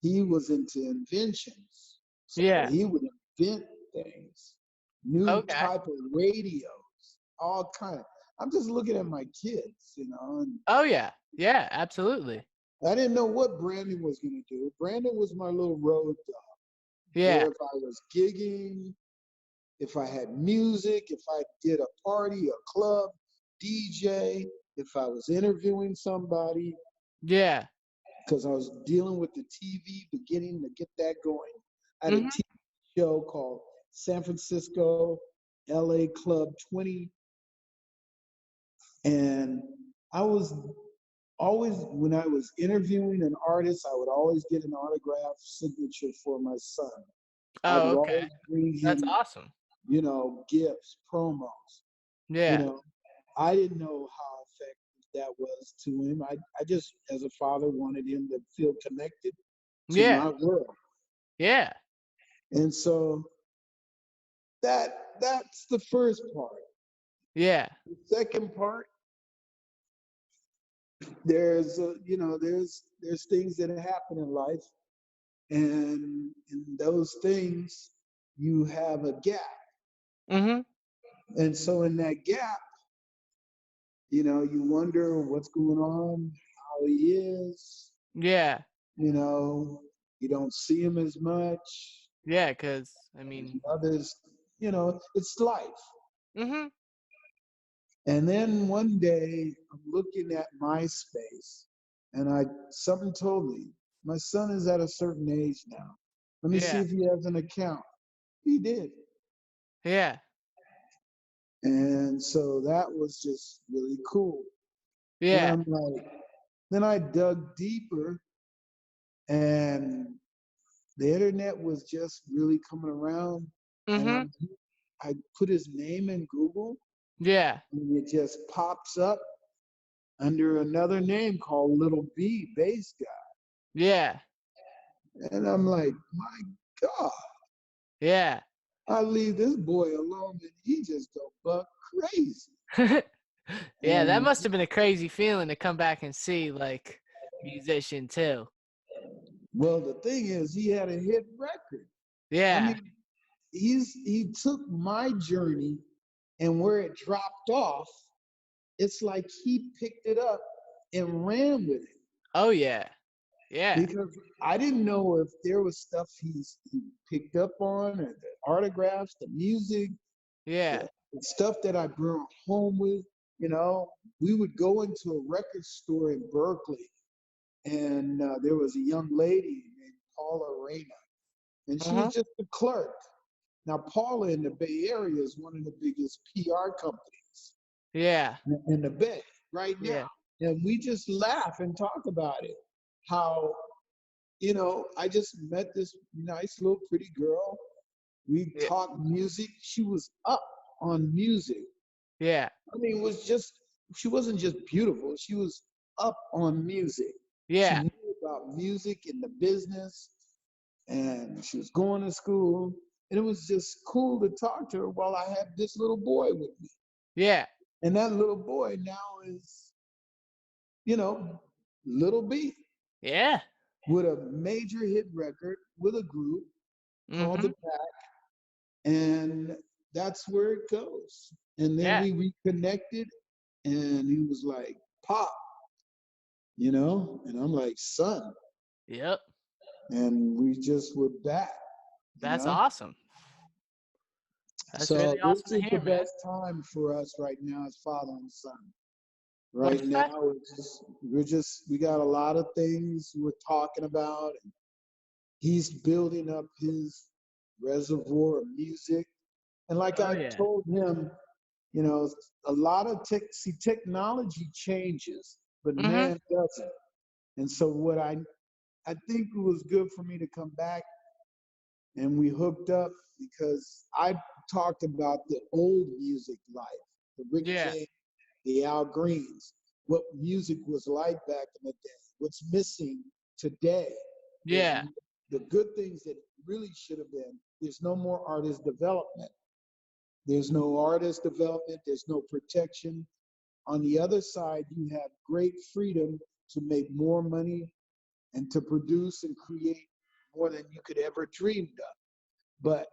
he was into inventions. So Yeah. he would invent things, new Okay. type of radios, all kind of. I'm just looking at my kids, and Oh yeah. Yeah, absolutely. I didn't know what Brandon was going to do. Brandon was my little road dog, where Yeah. if I was gigging, if I had music, if I did a party, a club, DJ, if I was interviewing somebody, Yeah. because I was dealing with the TV, beginning to get that going. I had a Mhm. TV show called San Francisco, LA Club 20. And I was always, when I was interviewing an artist, I would always get an autograph signature for my son. I Oh, would okay. always bring That's him, awesome. gifts, promos. You Yeah. know, I didn't know how effective that was to him. I just, as a father, wanted him to feel connected to Yeah. my world. Yeah. And so that's the first part. Yeah. The second part, there's there's things that happen in life, and in those things you have a gap. Mhm. And so in that gap, you wonder what's going on, how he is, Yeah. you know, you don't see him as much. Yeah, 'cause I His mean, mother's, it's life. mhm. And then one day I'm looking at MySpace, and something told me my son is at a certain age now. Let me see Yeah. if he has an account. He did. Yeah. And so that was just really cool. Then Yeah. I'm like, then I dug deeper, and the internet was just really coming around. And Mhm. I put his name in Google, Yeah. and it just pops up under another name called Little B, Bass Guy. Yeah. And I'm like, my God, Yeah. I leave this boy alone and he just go buck crazy. Yeah, that And must have been a crazy feeling to come back and see, like, musician too. well, the thing is, he had a hit record. I Yeah. mean, he took my journey, and where it dropped off, it's like he picked it up and ran with it. Oh, yeah. Yeah. Because I didn't know if there was stuff he picked up on, or the autographs, the music, Yeah. the stuff that I brought home with. You know, we would go into a record store in Berkeley, and there was a young lady named Paula Reyna, and she was Mhm. just a clerk. Now, Paula in the Bay Area is one of the biggest PR companies Yeah. in the Bay right now. Yeah. And we just laugh and talk about it. How, I just met this nice little pretty girl. We Yeah. talked music. She was up on music. Yeah. I mean, she wasn't just beautiful, she was up on music. She Yeah. knew about music and the business, and she was going to school. And it was just cool to talk to her while I had this little boy with me. Yeah. And that little boy now is, you know, Little B Yeah. with a major hit record with a group called The Mhm. Pack. And that's where it goes. And then Yeah. we reconnected, and he was like, Pop, and I'm like, Son. Yep. And we just were back, you That's know. awesome. That's So really this awesome to is the hear, man. best time for us right now as father and son. What'd Right you say? now, we got a lot of things we're talking about. And he's building up his reservoir of music. And like Oh, I yeah. told him, you know, a lot of technology changes, but Mhm. man doesn't. And so what I think it was good for me to come back, and we hooked up because I talked about the old music life, the Rick Yeah. James, the Al Greens, what music was like back in the day. What's missing today is Yeah. the good things that really should have been. There's no more artist development. There's no artist development. There's no protection. On the other side, you have great freedom to make more money and to produce and create more than you could ever dreamed of. But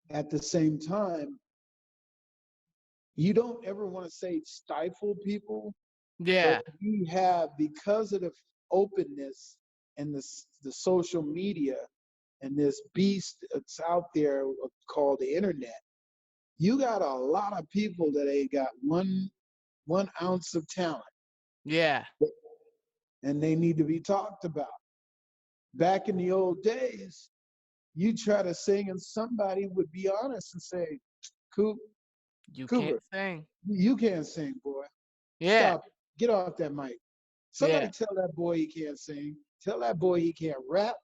at the same time, you don't ever want to say stifle people, but Yeah. we have, because of the openness and the social media and this beast that's out there called the internet, you got a lot of people that ain't got one ounce of talent, Yeah. and they need to be talked about. Back in the old days, you try to sing and somebody would be honest and say, Coop, You can't Cooper, sing. you can't sing, boy. Yeah. Stop. Get off that mic. Somebody Yeah. tell that boy he can't sing. Tell that boy he can't rap.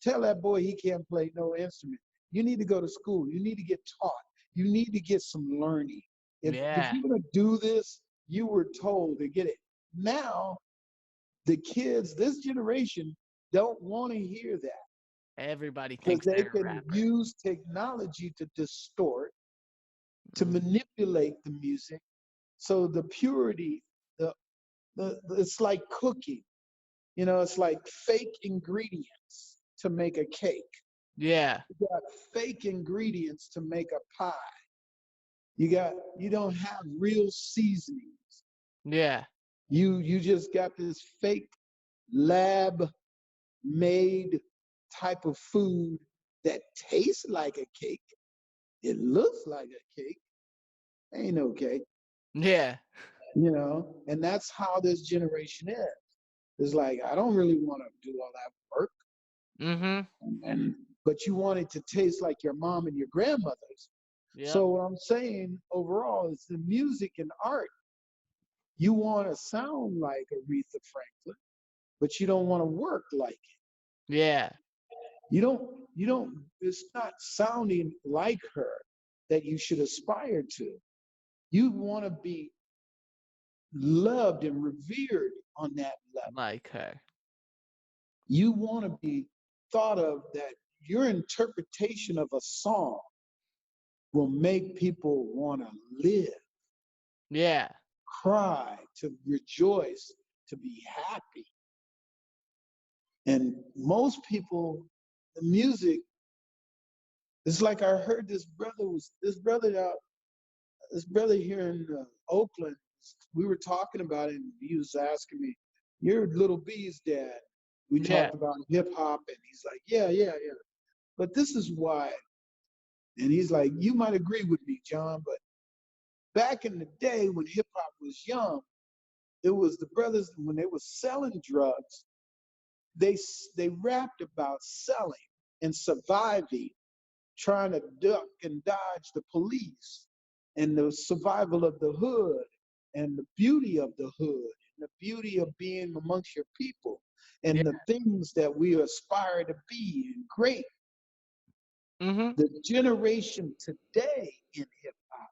Tell that boy he can't play no instrument. You need to go to school. You need to get taught. You need to get some learning. If Yeah. you're going to do this, you were told to get it. Now, the kids, this generation, don't want to hear that Everybody because thinks they they're a can rapper. use technology to distort, to Mm. manipulate the music. So the purity, the, it's like cooking. You know, it's like fake ingredients to make a cake. Yeah. You got fake ingredients to make a pie. You don't have real seasonings. Yeah. You just got this fake lab made type of food that tastes like a cake. It looks like a cake. Ain't no cake, Yeah. and that's how this generation is. It's like I don't really want to do all that work. Mhm. And but you want it to taste like your mom and your grandmother's. Yep. So what I'm saying overall is the music and art, you want to sound like Aretha Franklin, but you don't want to work like it. Yeah. You don't it's not sounding like her that you should aspire to. You want to be loved and revered on that level. Like her. You want to be thought of that your interpretation of a song will make people want to live, Yeah. cry, to rejoice, to be happy. And most people, the music, it's like I heard this brother here in Oakland. We were talking about it, and he was asking me, "You're Little B's dad." We Yeah. talked about hip hop, and he's like, "Yeah, yeah, yeah." But this is why, and he's like, "You might agree with me, John, but back in the day when hip hop was young, it was the brothers when they were selling drugs. They rapped about selling and surviving, trying to duck and dodge the police, and the survival of the hood, and the beauty of the hood, and the beauty of being amongst your people, Yeah. and the things that we aspire to be and great. Mhm. The generation today in hip hop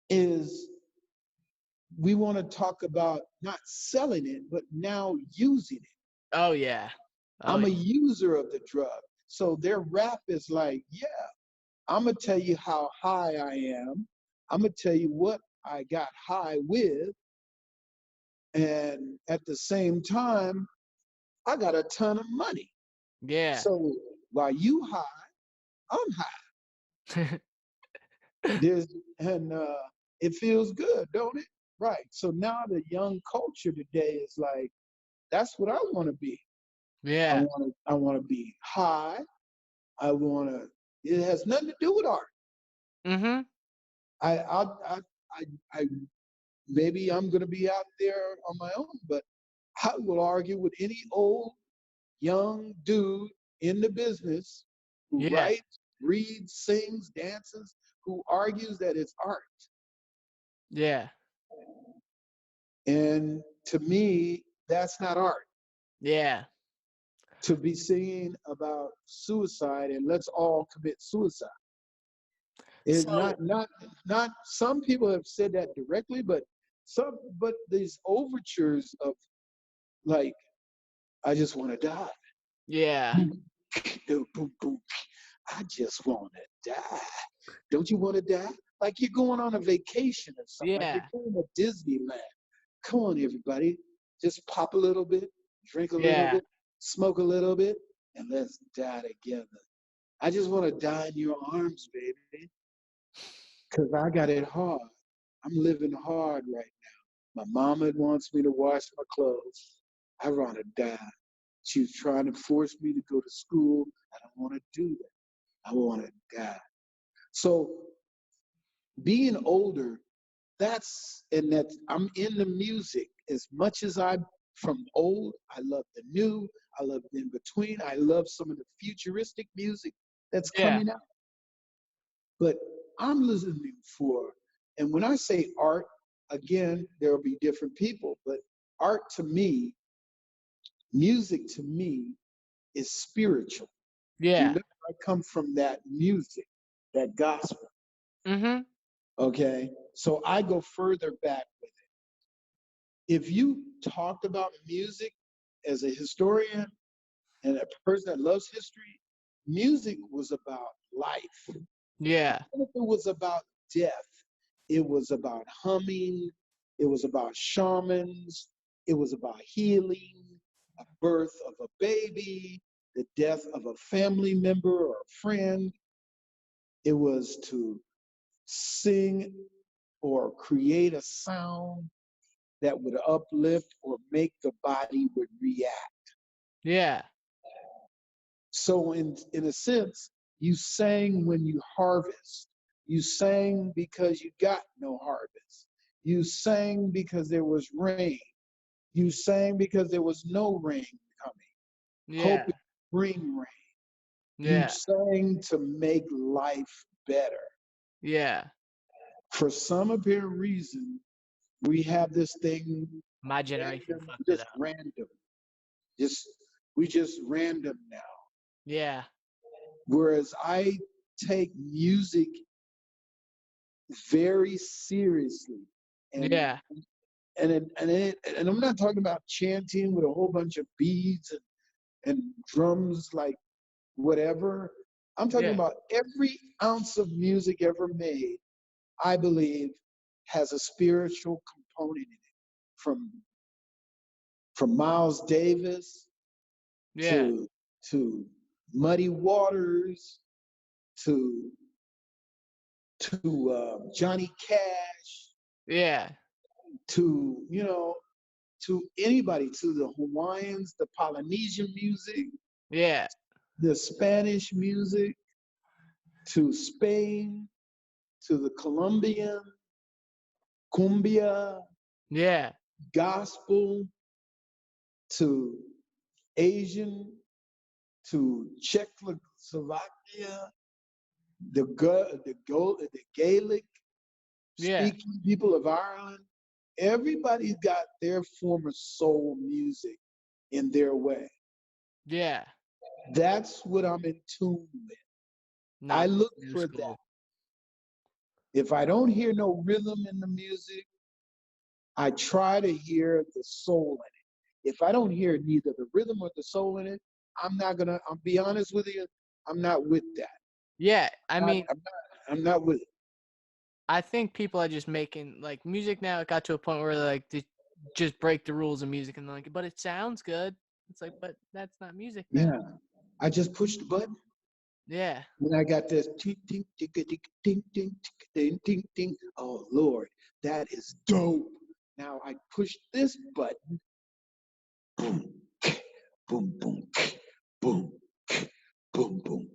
is we want to talk about not selling it, but now using it. Oh yeah. Oh I'm yeah. a user of the drug. So their rap is like, yeah, I'm going to tell you how high I am. I'm going to tell you what I got high with. And at the same time, I got a ton of money. Yeah. So while you high, I'm high. There's, and it feels good, don't it? Right. So now the young culture today is like, that's what I want to be. Yeah. I want to be high. I want to. It has nothing to do with art. Mhm. I maybe I'm going to be out there on my own, but I will argue with any old young dude in the business who Yeah. writes, reads, sings, dances, who argues that it's art. Yeah. And to me, that's not art. Yeah. To be singing about suicide and let's all commit suicide. It So not some people have said that directly, but these overtures of like I just want to die. yeah, Boom, boom, boom, boom. I just want to die. Don't you want to die? Like you're going on a vacation or something. Like yeah, you're going to Disneyland. Come on, everybody. Just pop a little bit, drink a little yeah, bit, smoke a little bit, and let's die together. I just want to die in your arms, baby, because I got it hard. I'm living hard right now. My mama wants me to wash my clothes. I want to die. She was trying to force me to go to school. I don't want to do that. I want to die. So being older, that's I'm in the music as much as I'm from old. I love the new. I love the in between. I love some of the futuristic music that's yeah, coming out. But I'm listening for, and when I say art, again, there will be different people, but art to me, music to me is spiritual. yeah. Remember, I come from that music, that gospel. Mm-hmm. Okay. So I go further back with it. If you talked about music as a historian and a person that loves history, music was about life. Yeah, Even if it was about death, it was about humming, it was about shamans, it was about healing, a birth of a baby, the death of a family member or a friend. It was to sing or create a sound that would uplift or make the body would react. yeah, So in a sense, you sang when you harvest. You sang because you got no harvest. You sang because there was rain. You sang because there was no rain coming. yeah, Hoping to bring rain. You yeah, sang to make life better. yeah. For some apparent reason, we have this thing My generation random, fucked it just up. random. Just we just random now. Yeah, Whereas I take music very seriously, and yeah, and I'm not talking about chanting with a whole bunch of beads and drums like whatever. I'm talking yeah, about every ounce of music ever made. I believe has a spiritual component in it, from Miles Davis yeah, to Muddy Waters to Johnny Cash yeah, to to anybody, to the Hawaiians, the Polynesian music, yeah, the Spanish music, to Spain, to the Colombian, cumbia, yeah, gospel, to Asian, to Czechoslovakia, the Gaelic yeah, speaking people of Ireland. Everybody's got their form of soul music in their way. yeah. That's what I'm in tune with. I Not look new for that. school. If I don't hear no rhythm in the music, I try to hear the soul in it. If I don't hear neither the rhythm or the soul in it, I'll be honest with you, I'm not with that. Yeah, I Not, mean, I'm not with it. I think people are just making like music now. It got to a point where like they just break the rules of music and they're like, but it sounds good. It's like, but that's not music then. Yeah. I just push the button Yeah, and I got this ting, ting, ting, ting, ting, ting, ting, ting, ting. Oh, Lord, that is dope. Now I push this button, boom, boom, boom, boom, boom, boom.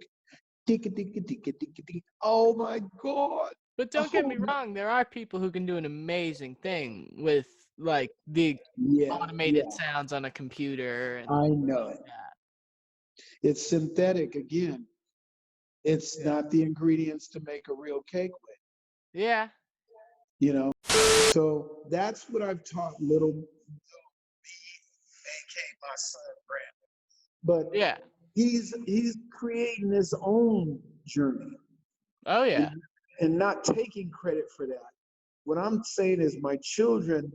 Ticka, ticka, ticka, ticka, ticka. Oh my God. but don't get Oh me my. wrong. There are people who can do an amazing thing with like the Yeah, automated yeah, sounds on a computer and I things know like it. that. It's synthetic again. It's Yeah. not the ingredients to make a real cake with, Yeah. you know? So that's what I've taught little me, aka my son Brandon. But Yeah. he's creating his own journey. Oh You yeah. know? and not taking credit for that. What I'm saying is my children,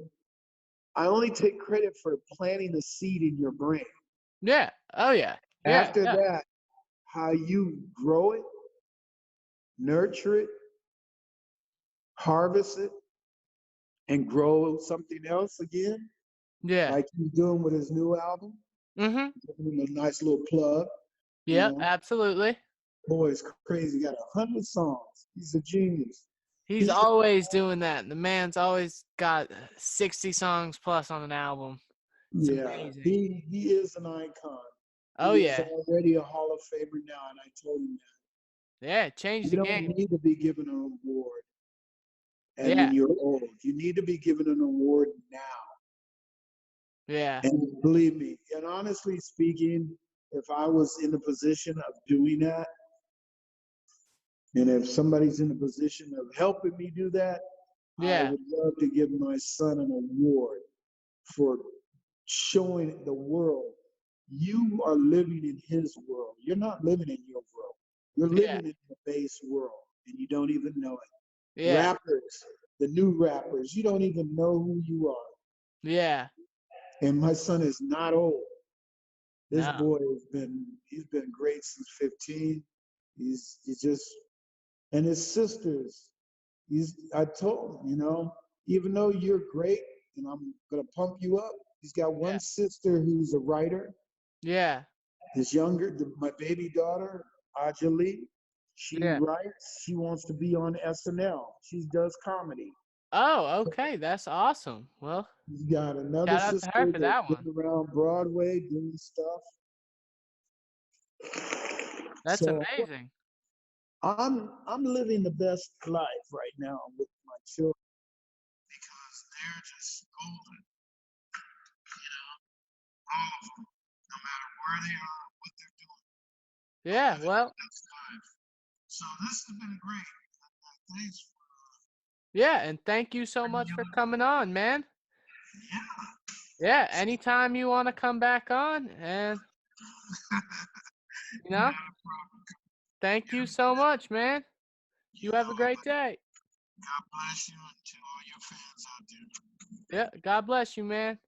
I only take credit for planting the seed in your brain. Yeah. Oh yeah. Yeah. After Yeah. that, how you grow it, nurture it, harvest it, and grow something else again, Yeah. like he's doing with his new album, Mhm. giving him a nice little plug, you Yep. know. Absolutely. Boy, it's crazy. He got 100 songs. He's a genius. He's He, always doing that. The man's always got 60 songs plus on an album. It's yeah, amazing. he is an icon. Oh He is yeah. already a Hall of Famer now, and I told him Yeah. Changed that. the You don't game. need to be given an award and when Yeah. you're old. You need to be given an award now. Yeah. And believe me, and honestly speaking, if I was in a position of doing that, and if somebody's in a position of helping me do that, I Yeah. would love to give my son an award for showing the world you are living in his world. You're not living in your world. You're Yeah. living in the base world and you don't even know it. Yeah. Rappers, the new rappers, you don't even know who you are. Yeah. And my son is not old. This No. boy he's been great since 15. He's just and his sisters, I told him, even though you're great and I'm gonna pump you up, he's got Yeah. one sister who's a writer. Yeah. His my baby daughter, Ajali, she Yeah. writes, she wants to be on SNL. She does comedy. Oh, okay. That's awesome. Well, He's got another shout out to her sister for that's that one. been around Broadway doing stuff. That's So amazing. I'm living the best life right now with my children because they're just golden, all of them, no matter where they are, what they're doing. I'm Yeah. living the Well, best life. So this has been great. Thanks for yeah. And thank you so bringing much you for coming on, man. Yeah. Yeah. Anytime you want to come back on, and you know, Not a problem. thank you so much, man. You You have a know, great day. God bless you and to all your fans out there. Yeah. God bless you, man.